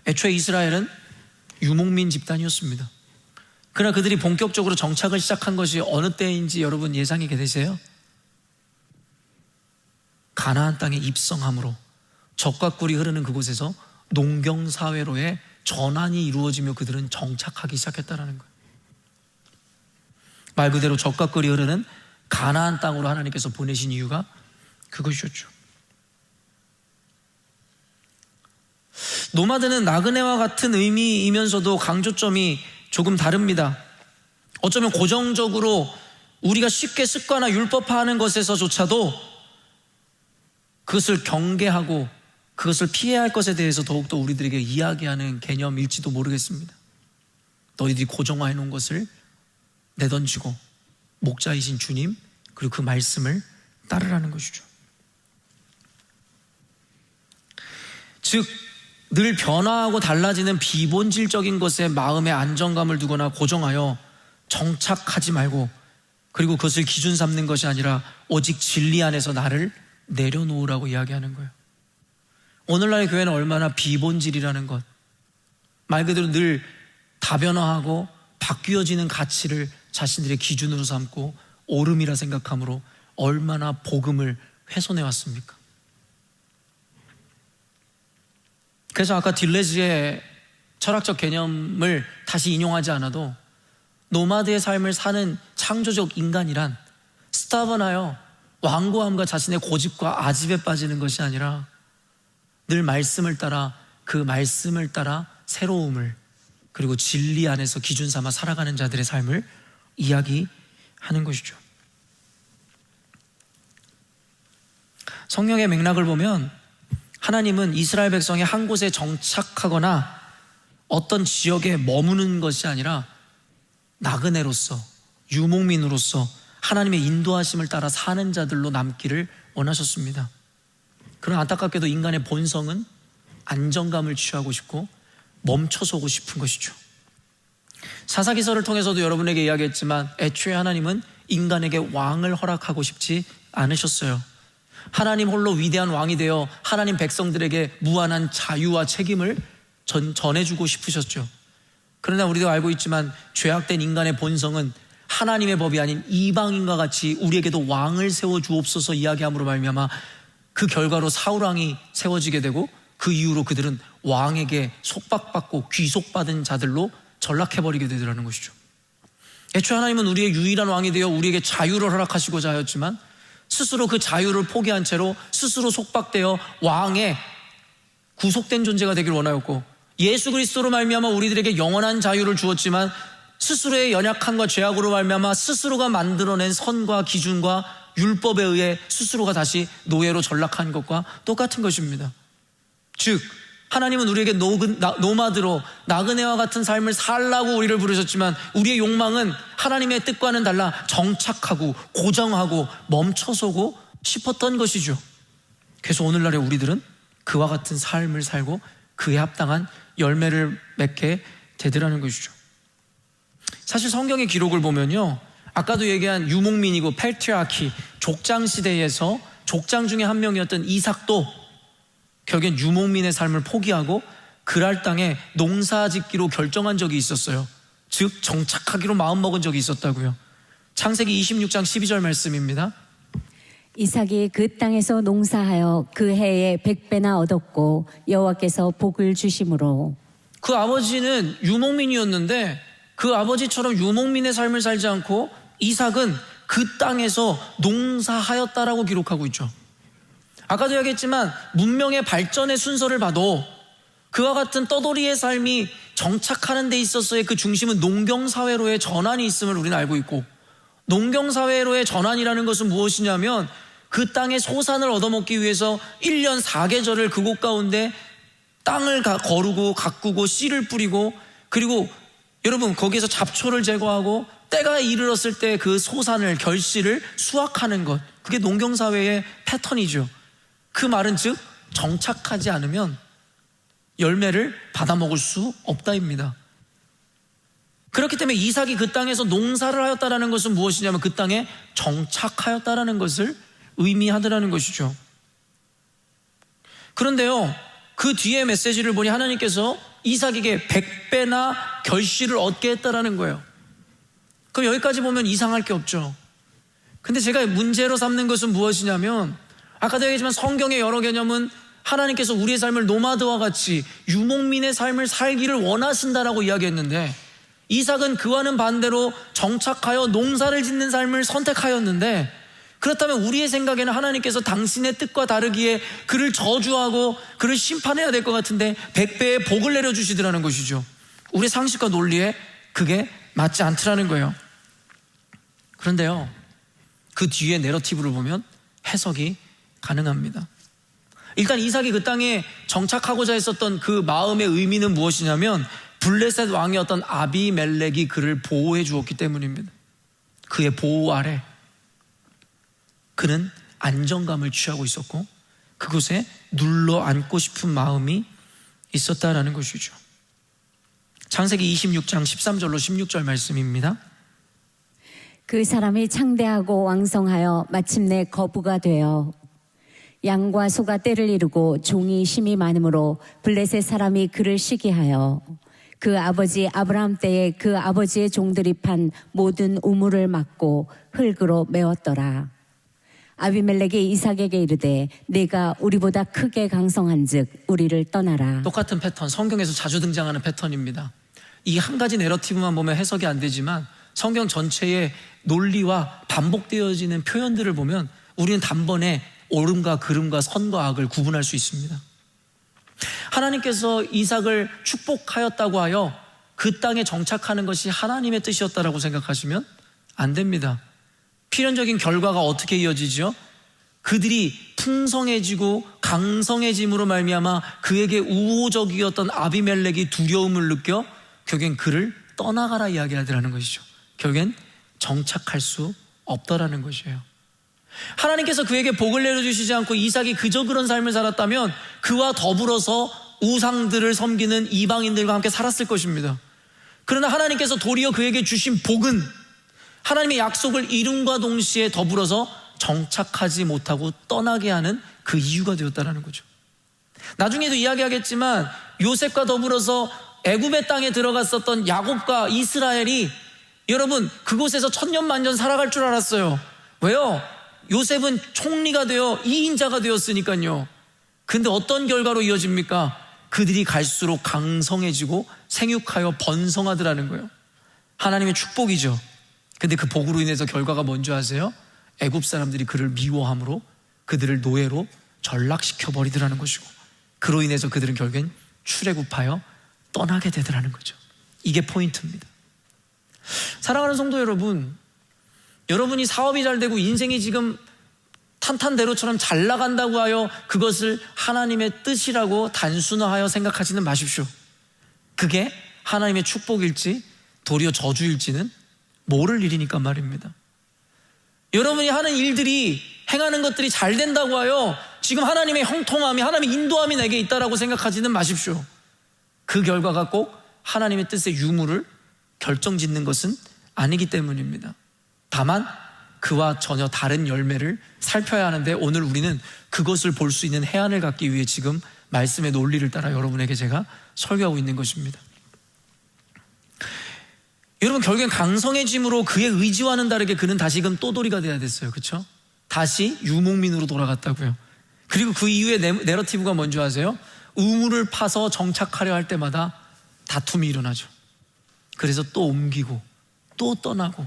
애초에 이스라엘은 유목민 집단이었습니다. 그러나 그들이 본격적으로 정착을 시작한 것이 어느 때인지 여러분 예상이 되세요? 가나안 땅에 입성함으로 젖과 꿀이 흐르는 그곳에서 농경사회로의 전환이 이루어지며 그들은 정착하기 시작했다는 거예요. 말 그대로 젖과 꿀이 흐르는 가나안 땅으로 하나님께서 보내신 이유가 그것이었죠. 노마드는 나그네와 같은 의미이면서도 강조점이 조금 다릅니다. 어쩌면 고정적으로 우리가 쉽게 습관화 율법화하는 것에서조차도 그것을 경계하고 그것을 피해야 할 것에 대해서 더욱더 우리들에게 이야기하는 개념일지도 모르겠습니다. 너희들이 고정화해 놓은 것을 내던지고 목자이신 주님 그리고 그 말씀을 따르라는 것이죠. 즉 늘 변화하고 달라지는 비본질적인 것에 마음의 안정감을 두거나 고정하여 정착하지 말고, 그리고 그것을 기준 삼는 것이 아니라 오직 진리 안에서 나를 내려놓으라고 이야기하는 거예요. 오늘날의 교회는 얼마나 비본질이라는 것, 말 그대로 늘 다변화하고 바뀌어지는 가치를 자신들의 기준으로 삼고 옳음이라 생각함으로 얼마나 복음을 훼손해 왔습니까? 그래서 아까 딜레즈의 철학적 개념을 다시 인용하지 않아도 노마드의 삶을 사는 창조적 인간이란 스타번하여 완고함과 자신의 고집과 아집에 빠지는 것이 아니라 늘 말씀을 따라, 그 말씀을 따라 새로움을 그리고 진리 안에서 기준 삼아 살아가는 자들의 삶을 이야기하는 것이죠. 성경의 맥락을 보면 하나님은 이스라엘 백성이 한 곳에 정착하거나 어떤 지역에 머무는 것이 아니라 나그네로서, 유목민으로서 하나님의 인도하심을 따라 사는 자들로 남기를 원하셨습니다. 그러나 안타깝게도 인간의 본성은 안정감을 취하고 싶고 멈춰서고 싶은 것이죠. 사사기서를 통해서도 여러분에게 이야기했지만 애초에 하나님은 인간에게 왕을 허락하고 싶지 않으셨어요. 하나님 홀로 위대한 왕이 되어 하나님 백성들에게 무한한 자유와 책임을 전해주고 싶으셨죠. 그러나 우리도 알고 있지만 죄악된 인간의 본성은 하나님의 법이 아닌 이방인과 같이 우리에게도 왕을 세워주옵소서 이야기함으로 말미암아 그 결과로 사울왕이 세워지게 되고 그 이후로 그들은 왕에게 속박받고 귀속받은 자들로 전락해버리게 되더라는 것이죠. 애초에 하나님은 우리의 유일한 왕이 되어 우리에게 자유를 허락하시고자 하였지만 스스로 그 자유를 포기한 채로 스스로 속박되어 왕의 구속된 존재가 되길 원하였고, 예수 그리스도로 말미암아 우리들에게 영원한 자유를 주었지만 스스로의 연약함과 죄악으로 말미암아 스스로가 만들어낸 선과 기준과 율법에 의해 스스로가 다시 노예로 전락한 것과 똑같은 것입니다. 즉 하나님은 우리에게 노마드로 나그네와 같은 삶을 살라고 우리를 부르셨지만 우리의 욕망은 하나님의 뜻과는 달라 정착하고 고정하고 멈춰서고 싶었던 것이죠. 그래서 오늘날의 우리들은 그와 같은 삶을 살고 그에 합당한 열매를 맺게 되더라는 것이죠. 사실 성경의 기록을 보면요, 아까도 얘기한 유목민이고 페트리아키, 족장 시대에서 족장 중에 한 명이었던 이삭도 결국엔 유목민의 삶을 포기하고 그랄 땅에 농사 짓기로 결정한 적이 있었어요. 즉 정착하기로 마음먹은 적이 있었다고요. 창세기 26장 12절 말씀입니다. 이삭이 그 땅에서 농사하여 그 해에 100배나 얻었고 여호와께서 복을 주심으로. 그 아버지는 유목민이었는데 그 아버지처럼 유목민의 삶을 살지 않고 이삭은 그 땅에서 농사하였다라고 기록하고 있죠. 아까도 얘기했지만 문명의 발전의 순서를 봐도 그와 같은 떠돌이의 삶이 정착하는 데 있어서의 그 중심은 농경사회로의 전환이 있음을 우리는 알고 있고, 농경사회로의 전환이라는 것은 무엇이냐면 그 땅의 소산을 얻어먹기 위해서 1년 4계절을 그곳 가운데 땅을 거르고 가꾸고 씨를 뿌리고, 그리고 여러분 거기에서 잡초를 제거하고 때가 이르렀을 때 그 소산을 결실을 수확하는 것, 그게 농경사회의 패턴이죠. 그 말은 즉 정착하지 않으면 열매를 받아먹을 수 없다입니다. 그렇기 때문에 이삭이 그 땅에서 농사를 하였다라는 것은 무엇이냐면 그 땅에 정착하였다라는 것을 의미하더라는 것이죠. 그런데요, 그 뒤에 메시지를 보니 하나님께서 이삭에게 100배나 결실을 얻게 했다라는 거예요. 그럼 여기까지 보면 이상할 게 없죠. 근데 제가 문제로 삼는 것은 무엇이냐면, 아까도 얘기했지만 성경의 여러 개념은 하나님께서 우리의 삶을 노마드와 같이 유목민의 삶을 살기를 원하신다라고 이야기했는데, 이삭은 그와는 반대로 정착하여 농사를 짓는 삶을 선택하였는데, 그렇다면 우리의 생각에는 하나님께서 당신의 뜻과 다르기에 그를 저주하고 그를 심판해야 될 것 같은데 100배의 복을 내려주시더라는 것이죠. 우리의 상식과 논리에 그게 맞지 않더라는 거예요. 그런데요, 그 뒤에 내러티브를 보면 해석이 가능합니다. 일단 이삭이 그 땅에 정착하고자 했었던 그 마음의 의미는 무엇이냐면 블레셋 왕이었던 아비멜렉이 그를 보호해 주었기 때문입니다. 그의 보호 아래 그는 안정감을 취하고 있었고 그곳에 눌러 앉고 싶은 마음이 있었다라는 것이죠. 창세기 26장 13절로 16절 말씀입니다. 그 사람이 창대하고 왕성하여 마침내 거부가 되어 양과 소가 떼를 이루고 종이 심이 많으므로 블레셋 사람이 그를 시기하여 그 아버지 아브라함 때에 그 아버지의 종들이 판 모든 우물을 막고 흙으로 메웠더라. 아비멜렉이 이삭에게 이르되 내가 우리보다 크게 강성한즉 우리를 떠나라. 똑같은 패턴, 성경에서 자주 등장하는 패턴입니다. 이 한 가지 내러티브만 보면 해석이 안 되지만 성경 전체의 논리와 반복되어지는 표현들을 보면 우리는 단번에 옳음과 그름과 선과 악을 구분할 수 있습니다. 하나님께서 이삭을 축복하였다고 하여 그 땅에 정착하는 것이 하나님의 뜻이었다라고 생각하시면 안 됩니다. 필연적인 결과가 어떻게 이어지죠? 그들이 풍성해지고 강성해짐으로 말미암아 그에게 우호적이었던 아비멜렉이 두려움을 느껴 결국엔 그를 떠나가라 이야기하더라는 것이죠. 결국엔 정착할 수 없더라는 것이에요. 하나님께서 그에게 복을 내려주시지 않고 이삭이 그저 그런 삶을 살았다면 그와 더불어서 우상들을 섬기는 이방인들과 함께 살았을 것입니다. 그러나 하나님께서 도리어 그에게 주신 복은 하나님의 약속을 이룬과 동시에 더불어서 정착하지 못하고 떠나게 하는 그 이유가 되었다는 거죠. 나중에도 이야기하겠지만 요셉과 더불어서 애굽의 땅에 들어갔었던 야곱과 이스라엘이 여러분 그곳에서 천년만년 살아갈 줄 알았어요. 왜요? 요셉은 총리가 되어 2인자가 되었으니까요. 근데 어떤 결과로 이어집니까? 그들이 갈수록 강성해지고 생육하여 번성하더라는 거예요. 하나님의 축복이죠. 근데 그 복으로 인해서 결과가 뭔지 아세요? 애굽 사람들이 그를 미워함으로 그들을 노예로 전락시켜 버리더라는 것이고 그로 인해서 그들은 결국엔 출애굽하여 떠나게 되더라는 거죠. 이게 포인트입니다. 사랑하는 성도 여러분, 여러분이 사업이 잘 되고 인생이 지금 탄탄대로처럼 잘 나간다고 하여 그것을 하나님의 뜻이라고 단순화하여 생각하지는 마십시오. 그게 하나님의 축복일지 도리어 저주일지는 모를 일이니까 말입니다. 여러분이 하는 일들이 행하는 것들이 잘 된다고 하여 지금 하나님의 형통함이, 하나님의 인도함이 내게 있다라고 생각하지는 마십시오. 그 결과가 꼭 하나님의 뜻의 유무를 결정짓는 것은 아니기 때문입니다. 다만 그와 전혀 다른 열매를 살펴야 하는데, 오늘 우리는 그것을 볼 수 있는 해안을 갖기 위해 지금 말씀의 논리를 따라 여러분에게 제가 설교하고 있는 것입니다. 여러분, 결국엔 강성해짐으로 그의 의지와는 다르게 그는 다시금 또돌이가 돼야 됐어요. 그렇죠? 다시 유목민으로 돌아갔다고요. 그리고 그 이후에 내러티브가 뭔지 아세요? 우물을 파서 정착하려 할 때마다 다툼이 일어나죠. 그래서 또 옮기고 또 떠나고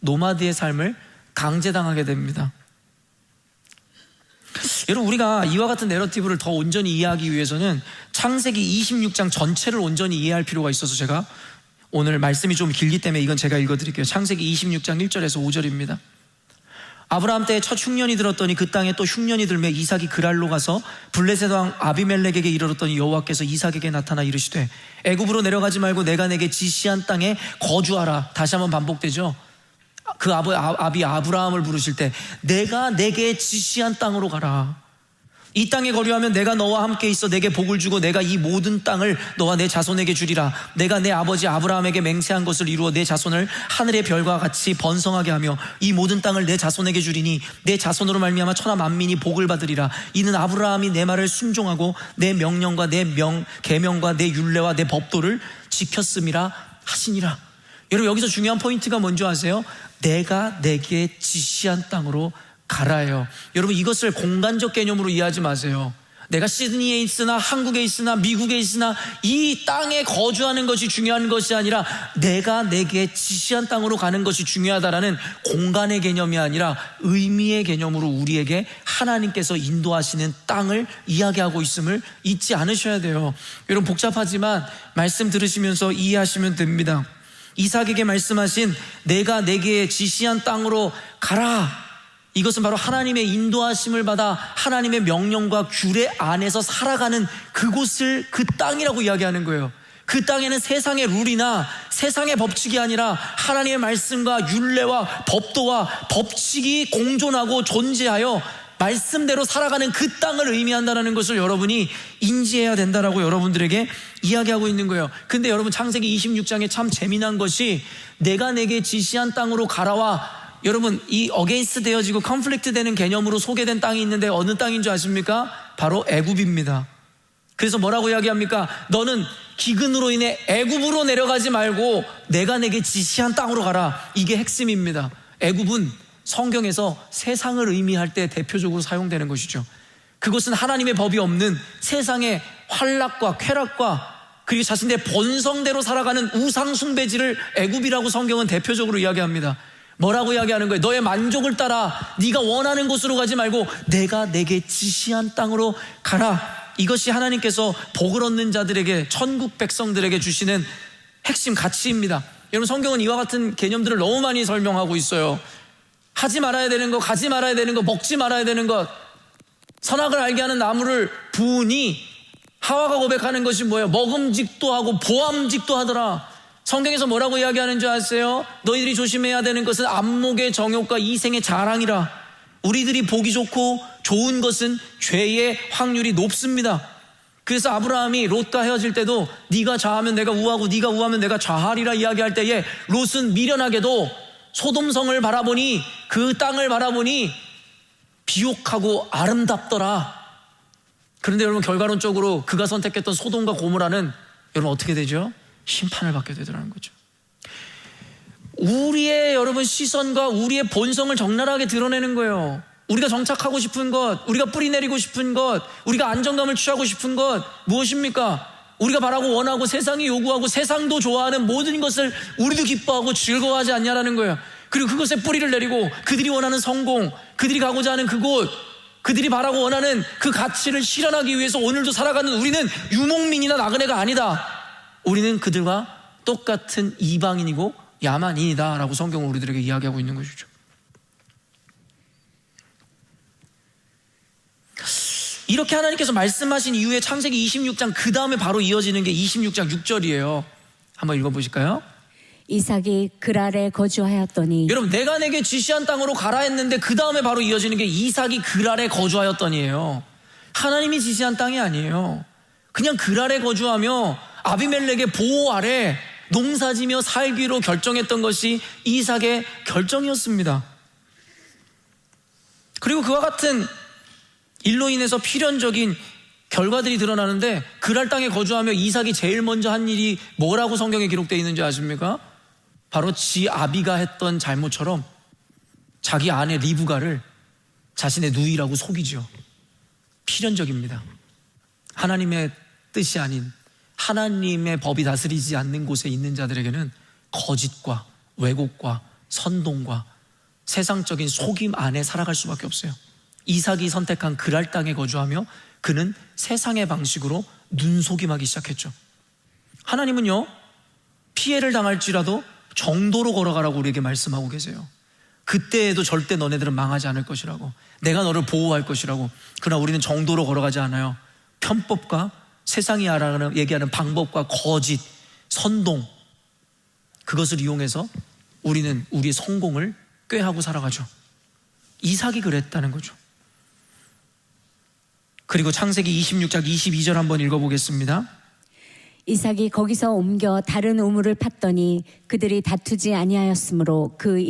노마드의 삶을 강제당하게 됩니다. 여러분, 우리가 이와 같은 내러티브를 더 온전히 이해하기 위해서는 창세기 26장 전체를 온전히 이해할 필요가 있어서 제가 오늘 말씀이 좀 길기 때문에 이건 제가 읽어드릴게요. 창세기 26장 1절에서 5절입니다. 아브라함 때에 첫 흉년이 들었더니 그 땅에 또 흉년이 들매 이삭이 그랄로 가서 블레셋 왕 아비멜렉에게 이르렀더니 여호와께서 이삭에게 나타나 이르시되 애굽으로 내려가지 말고 내가 내게 지시한 땅에 거주하라. 다시 한번 반복되죠. 그 아비 아브라함을 부르실 때 내가 내게 지시한 땅으로 가라. 이 땅에 거류하면 내가 너와 함께 있어 내게 복을 주고 내가 이 모든 땅을 너와 내 자손에게 주리라. 내가 내 아버지 아브라함에게 맹세한 것을 이루어 내 자손을 하늘의 별과 같이 번성하게 하며 이 모든 땅을 내 자손에게 주리니 내 자손으로 말미암아 천하 만민이 복을 받으리라. 이는 아브라함이 내 말을 순종하고 내 명령과 내 계명과 내 율례와 내 법도를 지켰음이라 하시니라. 여러분, 여기서 중요한 포인트가 뭔지 아세요? 내가 내게 지시한 땅으로 가라예요. 여러분, 이것을 공간적 개념으로 이해하지 마세요. 내가 시드니에 있으나 한국에 있으나 미국에 있으나 이 땅에 거주하는 것이 중요한 것이 아니라 내가 내게 지시한 땅으로 가는 것이 중요하다라는 공간의 개념이 아니라 의미의 개념으로 우리에게 하나님께서 인도하시는 땅을 이야기하고 있음을 잊지 않으셔야 돼요. 여러분, 복잡하지만 말씀 들으시면서 이해하시면 됩니다. 이삭에게 말씀하신 내가 내게 지시한 땅으로 가라, 이것은 바로 하나님의 인도하심을 받아 하나님의 명령과 규례 안에서 살아가는 그곳을 그 땅이라고 이야기하는 거예요. 그 땅에는 세상의 룰이나 세상의 법칙이 아니라 하나님의 말씀과 율례와 법도와 법칙이 공존하고 존재하여 말씀대로 살아가는 그 땅을 의미한다는 것을 여러분이 인지해야 된다라고 여러분들에게 이야기하고 있는 거예요. 근데 여러분, 창세기 26장에 참 재미난 것이 내가 내게 지시한 땅으로 가라와 여러분, 이 어게인스트 되어지고 컨플릭트 되는 개념으로 소개된 땅이 있는데 어느 땅인 줄 아십니까? 바로 애굽입니다. 그래서 뭐라고 이야기합니까? 너는 기근으로 인해 애굽으로 내려가지 말고 내가 내게 지시한 땅으로 가라. 이게 핵심입니다. 애굽은 성경에서 세상을 의미할 때 대표적으로 사용되는 것이죠. 그것은 하나님의 법이 없는 세상의 환락과 쾌락과 그리고 자신의 본성대로 살아가는 우상 숭배지를 애굽이라고 성경은 대표적으로 이야기합니다. 뭐라고 이야기하는 거예요? 너의 만족을 따라 네가 원하는 곳으로 가지 말고 내가 내게 지시한 땅으로 가라. 이것이 하나님께서 복을 얻는 자들에게, 천국 백성들에게 주시는 핵심 가치입니다. 여러분, 성경은 이와 같은 개념들을 너무 많이 설명하고 있어요. 하지 말아야 되는 것, 가지 말아야 되는 것, 먹지 말아야 되는 것. 선악을 알게 하는 나무를 부으니 하와가 고백하는 것이 뭐예요? 먹음직도 하고 보암직도 하더라. 성경에서 뭐라고 이야기하는 줄 아세요? 너희들이 조심해야 되는 것은 안목의 정욕과 이생의 자랑이라. 우리들이 보기 좋고 좋은 것은 죄의 확률이 높습니다. 그래서 아브라함이 롯과 헤어질 때도 네가 좌하면 내가 우하고 네가 우하면 내가 좌하리라 이야기할 때에 롯은 미련하게도 소돔성을 바라보니, 그 땅을 바라보니 비옥하고 아름답더라. 그런데 여러분, 결과론적으로 그가 선택했던 소돔과 고모라는 여러분 어떻게 되죠? 심판을 받게 되더라는 거죠. 우리의 여러분 시선과 우리의 본성을 적나라하게 드러내는 거예요. 우리가 정착하고 싶은 것, 우리가 뿌리내리고 싶은 것, 우리가 안정감을 취하고 싶은 것 무엇입니까? 우리가 바라고 원하고 세상이 요구하고 세상도 좋아하는 모든 것을 우리도 기뻐하고 즐거워하지 않냐라는 거예요. 그리고 그것에 뿌리를 내리고 그들이 원하는 성공, 그들이 가고자 하는 그곳, 그들이 바라고 원하는 그 가치를 실현하기 위해서 오늘도 살아가는 우리는 유목민이나 나그네가 아니다. 우리는 그들과 똑같은 이방인이고 야만인이다 라고 성경은 우리들에게 이야기하고 있는 것이죠. 이렇게 하나님께서 말씀하신 이후에 창세기 26장 그 다음에 바로 이어지는 게 26장 6절이에요. 한번 읽어보실까요? 이삭이 그랄에 거주하였더니 여러분, 내가 내게 지시한 땅으로 가라 했는데 그 다음에 바로 이어지는 게 이삭이 그랄에 거주하였더니예요. 하나님이 지시한 땅이 아니에요. 그냥 그랄에 거주하며 아비멜렉의 보호 아래 농사지며 살기로 결정했던 것이 이삭의 결정이었습니다. 그리고 그와 같은 일로 인해서 필연적인 결과들이 드러나는데, 그랄 땅에 거주하며 이삭이 제일 먼저 한 일이 뭐라고 성경에 기록되어 있는지 아십니까? 바로 지 아비가 했던 잘못처럼 자기 아내 리브가를 자신의 누이라고 속이죠. 필연적입니다. 하나님의 뜻이 아닌, 하나님의 법이 다스리지 않는 곳에 있는 자들에게는 거짓과 왜곡과 선동과 세상적인 속임 안에 살아갈 수밖에 없어요. 이삭이 선택한 그랄 땅에 거주하며 그는 세상의 방식으로 눈속임하기 시작했죠. 하나님은요, 피해를 당할지라도 정도로 걸어가라고 우리에게 말씀하고 계세요. 그때에도 절대 너네들은 망하지 않을 것이라고, 내가 너를 보호할 것이라고. 그러나 우리는 정도로 걸어가지 않아요. 편법과 세상이 얘기하는 방법과 거짓, 선동, 그것을 이용해서 우리는 우리의 성공을 꾀하고 살아가죠. 이삭이 그랬다는 거죠. 그리고 창세기 26장 22절 한번 읽어보겠습니다. 이삭이 거기서 옮겨 다른 우물을 팠더니 그들이 다투지 아니하였으므로 그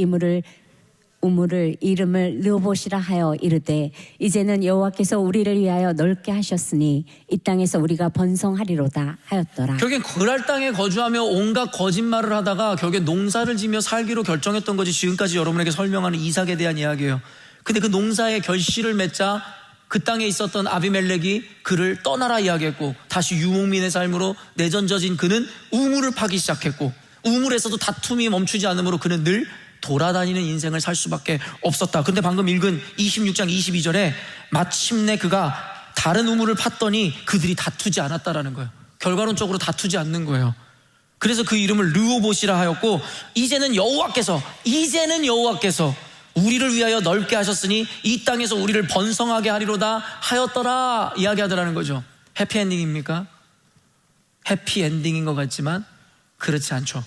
우물을 이름을 르호봇이라 하여 이르되, 이제는 여호와께서 우리를 위하여 넓게 하셨으니 이 땅에서 우리가 번성하리로다 하였더라. 결국엔 그랄 땅에 거주하며 온갖 거짓말을 하다가 결국엔 농사를 지며 살기로 결정했던 것이 지금까지 여러분에게 설명하는 이삭에 대한 이야기예요. 근데 그 농사의 결실을 맺자 그 땅에 있었던 아비멜렉이 그를 떠나라 이야기했고, 다시 유목민의 삶으로 내던져진 그는 우물을 파기 시작했고, 우물에서도 다툼이 멈추지 않으므로 그는 늘 돌아다니는 인생을 살 수밖에 없었다. 근데 방금 읽은 26장 22절에 마침내 그가 다른 우물을 팠더니 그들이 다투지 않았다라는 거예요. 결과론적으로 다투지 않는 거예요. 그래서 그 이름을 르호봇이라 하였고, 이제는 여호와께서 우리를 위하여 넓게 하셨으니 이 땅에서 우리를 번성하게 하리로다 하였더라 이야기하더라는 거죠. 해피엔딩입니까? 해피엔딩인 것 같지만 그렇지 않죠.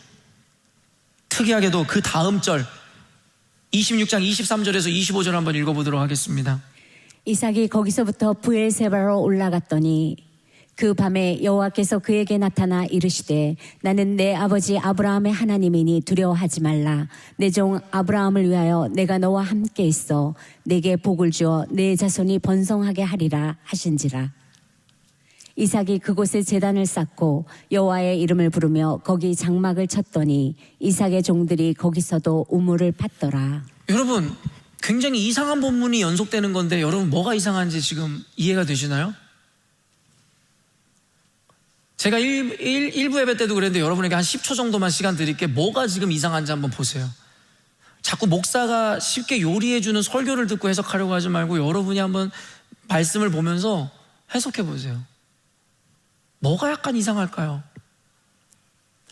특이하게도 그 다음 절 26장 23절에서 25절 한번 읽어보도록 하겠습니다. 이삭이 거기서부터 브엘세바로 올라갔더니 그 밤에 여호와께서 그에게 나타나 이르시되, 나는 내 아버지 아브라함의 하나님이니 두려워하지 말라. 내 종 아브라함을 위하여 내가 너와 함께 있어 내게 복을 주어 내 자손이 번성하게 하리라 하신지라. 이삭이 그곳에 제단을 쌓고 여호와의 이름을 부르며 거기 장막을 쳤더니 이삭의 종들이 거기서도 우물을 팠더라. 여러분, 굉장히 이상한 본문이 연속되는 건데, 여러분 뭐가 이상한지 지금 이해가 되시나요? 제가 1부 예배 때도 그랬는데 여러분에게 한 10초 정도만 시간 드릴게. 뭐가 지금 이상한지 한번 보세요. 자꾸 목사가 쉽게 요리해주는 설교를 듣고 해석하려고 하지 말고 여러분이 한번 말씀을 보면서 해석해 보세요. 뭐가 약간 이상할까요?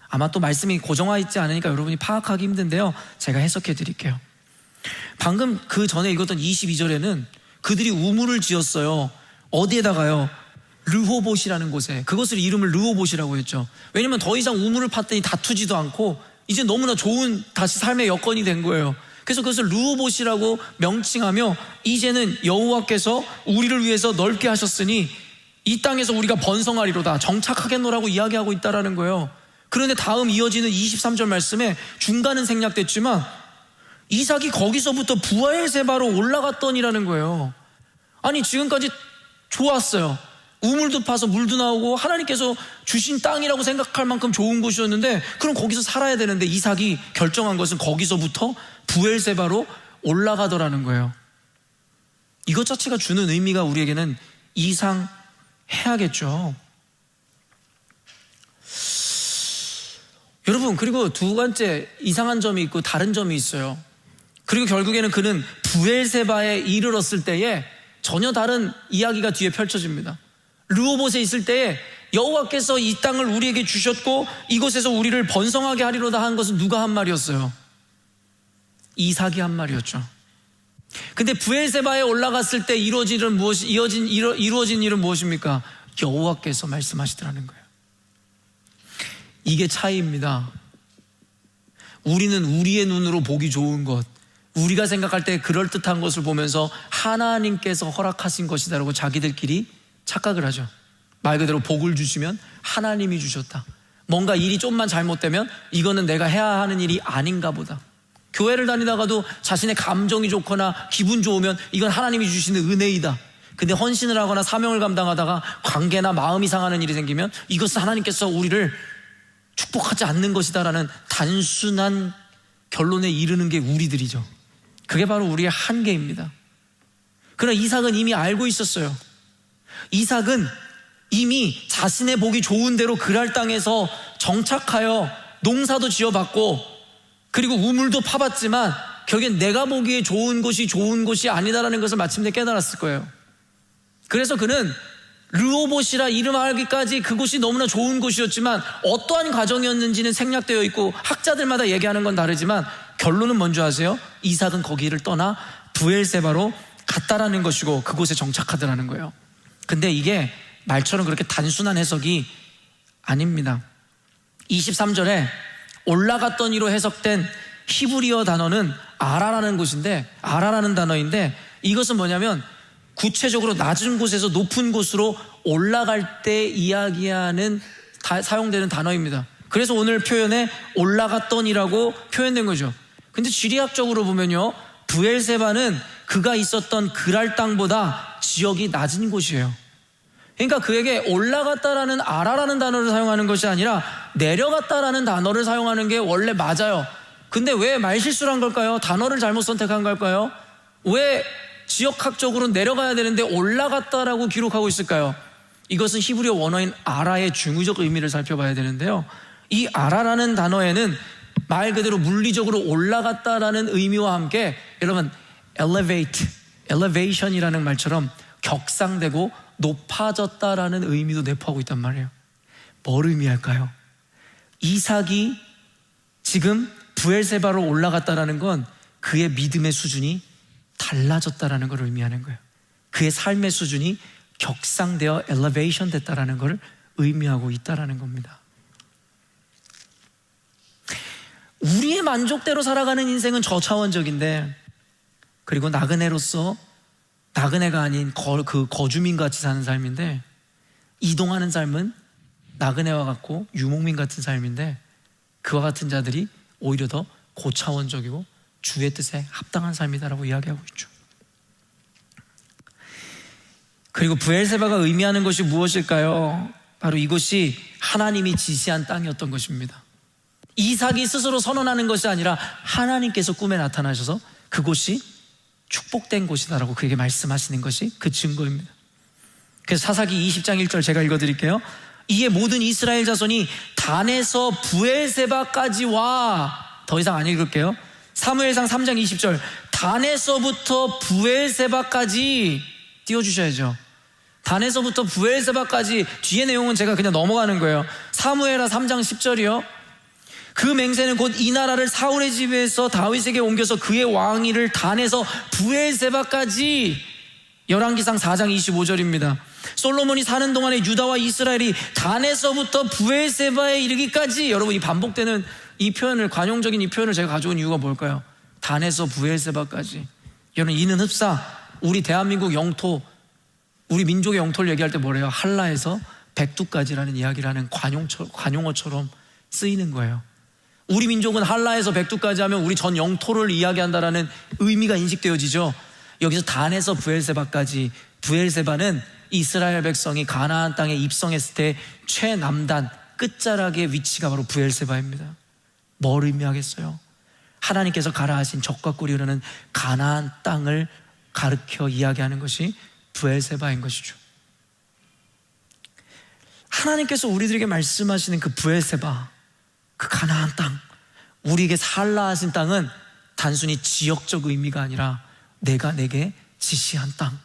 아마 또 말씀이 고정화 있지 않으니까 여러분이 파악하기 힘든데요, 제가 해석해 드릴게요. 방금 그 전에 읽었던 22절에는 그들이 우물을 지었어요. 어디에다가요? 르호봇이라는 곳에. 그것을 이름을 르호봇이라고 했죠. 왜냐면 더 이상 우물을 팠더니 다투지도 않고 이제 너무나 좋은 다시 삶의 여건이 된 거예요. 그래서 그것을 르호봇이라고 명칭하며, 이제는 여호와께서 우리를 위해서 넓게 하셨으니 이 땅에서 우리가 번성하리로다, 정착하겠노라고 이야기하고 있다라는 거예요. 그런데 다음 이어지는 23절 말씀에 중간은 생략됐지만 이삭이 거기서부터 브엘세바로 올라갔더니라는 거예요. 아니, 지금까지 좋았어요. 우물도 파서 물도 나오고 하나님께서 주신 땅이라고 생각할 만큼 좋은 곳이었는데, 그럼 거기서 살아야 되는데 이삭이 결정한 것은 거기서부터 브엘세바로 올라가더라는 거예요. 이것 자체가 주는 의미가 우리에게는 이상해야겠죠. 여러분, 그리고 두 번째 이상한 점이 있고 다른 점이 있어요. 그리고 결국에는 그는 브엘세바에 이르렀을 때에 전혀 다른 이야기가 뒤에 펼쳐집니다. 르호봇에 있을 때에 여호와께서 이 땅을 우리에게 주셨고 이곳에서 우리를 번성하게 하리로다 한 것은 누가 한 말이었어요? 이삭이 한 말이었죠. 근데 브엘세바에 올라갔을 때 이루어진 일은 무엇입니까? 여호와께서 말씀하시더라는 거예요. 이게 차이입니다. 우리는 우리의 눈으로 보기 좋은 것, 우리가 생각할 때 그럴듯한 것을 보면서 하나님께서 허락하신 것이다라고 자기들끼리 착각을 하죠. 말 그대로 복을 주시면 하나님이 주셨다. 뭔가 일이 좀만 잘못되면 이거는 내가 해야 하는 일이 아닌가 보다. 교회를 다니다가도 자신의 감정이 좋거나 기분 좋으면 이건 하나님이 주시는 은혜이다. 근데 헌신을 하거나 사명을 감당하다가 관계나 마음이 상하는 일이 생기면 이것은 하나님께서 우리를 축복하지 않는 것이다라는 단순한 결론에 이르는 게 우리들이죠. 그게 바로 우리의 한계입니다. 그러나 이삭은 이미 알고 있었어요. 이삭은 이미 자신의 복이 좋은 대로 그랄 땅에서 정착하여 농사도 지어봤고 그리고 우물도 파봤지만 결국엔 내가 보기에 좋은 곳이 아니다라는 것을 마침내 깨달았을 거예요. 그래서 그는 르호봇이라 이름하기까지 그곳이 너무나 좋은 곳이었지만 어떠한 과정이었는지는 생략되어 있고 학자들마다 얘기하는 건 다르지만 결론은 뭔지 아세요? 이삭은 거기를 떠나 브엘세바로 갔다라는 것이고 그곳에 정착하더라는 거예요. 근데 이게 말처럼 그렇게 단순한 해석이 아닙니다. 23절에 올라갔던 이로 해석된 히브리어 단어는 아라라는 단어인데 이것은 뭐냐면 구체적으로 낮은 곳에서 높은 곳으로 올라갈 때 이야기하는 사용되는 단어입니다. 그래서 오늘 표현에 올라갔던이라고 표현된 거죠. 근데 지리학적으로 보면요, 브엘세바는 그가 있었던 그랄 땅보다 지역이 낮은 곳이에요. 그러니까 그에게 올라갔다라는 아라라는 단어를 사용하는 것이 아니라 내려갔다라는 단어를 사용하는 게 원래 맞아요. 근데 왜 말실수를 한 걸까요? 단어를 잘못 선택한 걸까요? 왜 지역학적으로 내려가야 되는데 올라갔다라고 기록하고 있을까요? 이것은 히브리어 원어인 아라의 중의적 의미를 살펴봐야 되는데요, 이 아라라는 단어에는 말 그대로 물리적으로 올라갔다라는 의미와 함께 여러분 elevation이라는 말처럼 격상되고 높아졌다라는 의미도 내포하고 있단 말이에요. 뭘 의미할까요? 이삭이 지금 브엘세바로 올라갔다라는 건 그의 믿음의 수준이 달라졌다라는 걸 의미하는 거예요. 그의 삶의 수준이 격상되어 엘리베이션 됐다라는 걸 의미하고 있다라는 겁니다. 우리의 만족대로 살아가는 인생은 저차원적인데, 그리고 나그네로서 나그네가 아닌 그 거주민 같이 사는 삶인데, 이동하는 삶은 나그네와 같고 유목민 같은 삶인데, 그와 같은 자들이 오히려 더 고차원적이고 주의 뜻에 합당한 삶이다라고 이야기하고 있죠. 그리고 브엘세바가 의미하는 것이 무엇일까요? 바로 이곳이 하나님이 지시한 땅이었던 것입니다. 이삭이 스스로 선언하는 것이 아니라 하나님께서 꿈에 나타나셔서 그곳이 축복된 곳이다라고 그에게 말씀하시는 것이 그 증거입니다. 그래서 사사기 20장 1절 제가 읽어드릴게요. 이에 모든 이스라엘 자손이 단에서 브엘세바까지 와. 더 이상 안 읽을게요. 사무엘상 3장 20절 단에서부터 브엘세바까지 띄워주셔야죠. 단에서부터 브엘세바까지, 뒤의 내용은 제가 그냥 넘어가는 거예요. 사무엘하 3장 10절이요. 그 맹세는 곧 이 나라를 사울의 집에서 다윗에게 옮겨서 그의 왕위를 단에서 브엘세바까지, 열왕기상 4장 25절입니다. 솔로몬이 사는 동안에 유다와 이스라엘이 단에서부터 브엘세바에 이르기까지, 여러분 이 반복되는 이 표현을, 관용적인 이 표현을 제가 가져온 이유가 뭘까요? 단에서 브엘세바까지. 여러분 이는 흡사 우리 대한민국 영토, 우리 민족의 영토를 얘기할 때 뭐래요? 한라에서 백두까지라는 이야기를 하는 관용어처럼 쓰이는 거예요. 우리 민족은 한라에서 백두까지 하면 우리 전 영토를 이야기한다라는 의미가 인식되어지죠. 여기서 단에서 브엘세바까지, 브엘세바는 이스라엘 백성이 가나안 땅에 입성했을 때 최남단 끝자락의 위치가 바로 브엘세바입니다. 뭘 의미하겠어요? 하나님께서 가라 하신 적과 꿀이 흐르는 가나안 땅을 가르쳐 이야기하는 것이 브엘세바인 것이죠. 하나님께서 우리들에게 말씀하시는 그 브엘세바, 그 가나안 땅, 우리에게 살라 하신 땅은 단순히 지역적 의미가 아니라 내가 내게 지시한 땅,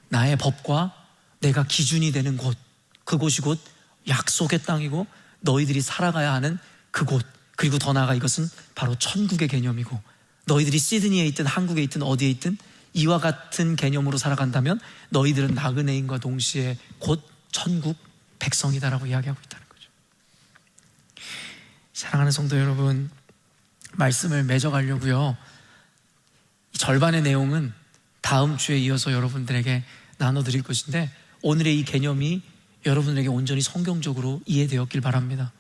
나의 법과 내가 기준이 되는 곳, 그곳이 곧 약속의 땅이고 너희들이 살아가야 하는 그곳, 그리고 더 나아가 이것은 바로 천국의 개념이고, 너희들이 시드니에 있든 한국에 있든 어디에 있든 이와 같은 개념으로 살아간다면 너희들은 나그네인과 동시에 곧 천국 백성이다라고 이야기하고 있다는 거죠. 사랑하는 성도 여러분, 말씀을 맺어가려고요. 절반의 내용은 다음 주에 이어서 여러분들에게 나눠드릴 것인데, 오늘의 이 개념이 여러분들에게 온전히 성경적으로 이해되었길 바랍니다.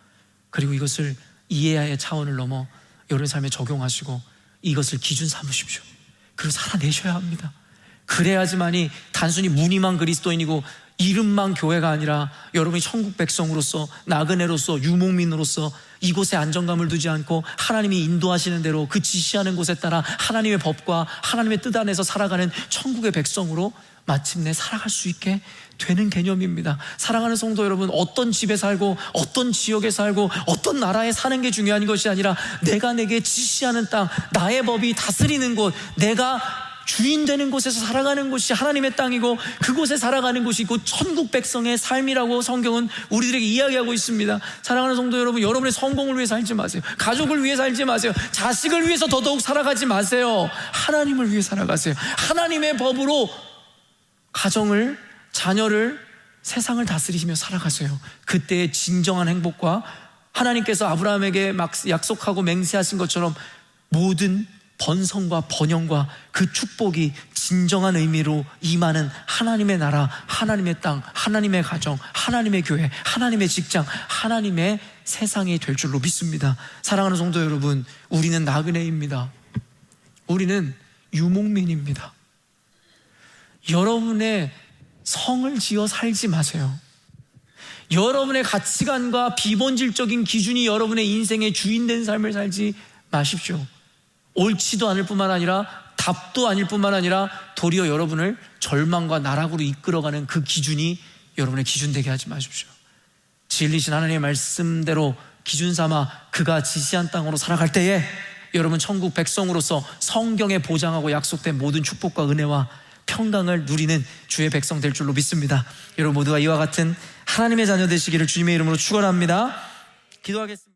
그리고 이것을 이해의 차원을 넘어 여러분의 삶에 적용하시고 이것을 기준 삼으십시오. 그리고 살아내셔야 합니다. 그래야지만이 단순히 무늬만 그리스도인이고 이름만 교회가 아니라 여러분이 천국 백성으로서, 나그네로서, 유목민으로서 이곳에 안정감을 두지 않고 하나님이 인도하시는 대로 그 지시하는 곳에 따라 하나님의 법과 하나님의 뜻 안에서 살아가는 천국의 백성으로 마침내 살아갈 수 있게 되는 개념입니다. 사랑하는 성도 여러분, 어떤 집에 살고 어떤 지역에 살고 어떤 나라에 사는 게 중요한 것이 아니라 내가 내게 지시하는 땅, 나의 법이 다스리는 곳, 내가 주인 되는 곳에서 살아가는 곳이 하나님의 땅이고, 그곳에 살아가는 곳이 곧 천국 백성의 삶이라고 성경은 우리들에게 이야기하고 있습니다. 사랑하는 성도 여러분, 여러분의 성공을 위해 살지 마세요. 가족을 위해 살지 마세요. 자식을 위해서 더더욱 살아가지 마세요. 하나님을 위해 살아가세요. 하나님의 법으로 가정을, 자녀를, 세상을 다스리시며 살아가세요. 그때의 진정한 행복과 하나님께서 아브라함에게 막 약속하고 맹세하신 것처럼 모든 번성과 번영과 그 축복이 진정한 의미로 임하는 하나님의 나라, 하나님의 땅, 하나님의 가정, 하나님의 교회, 하나님의 직장, 하나님의 세상이 될 줄로 믿습니다. 사랑하는 성도 여러분, 우리는 나그네입니다. 우리는 유목민입니다. 여러분의 성을 지어 살지 마세요. 여러분의 가치관과 비본질적인 기준이 여러분의 인생의 주인된 삶을 살지 마십시오. 옳지도 않을 뿐만 아니라 답도 아닐 뿐만 아니라 도리어 여러분을 절망과 나락으로 이끌어가는 그 기준이 여러분의 기준 되게 하지 마십시오. 진리신 하나님의 말씀대로 기준 삼아 그가 지시한 땅으로 살아갈 때에 여러분 천국 백성으로서 성경에 보장하고 약속된 모든 축복과 은혜와 평강을 누리는 주의 백성 될 줄로 믿습니다. 여러분 모두가 이와 같은 하나님의 자녀 되시기를 주님의 이름으로 축원합니다. 기도하겠습니다.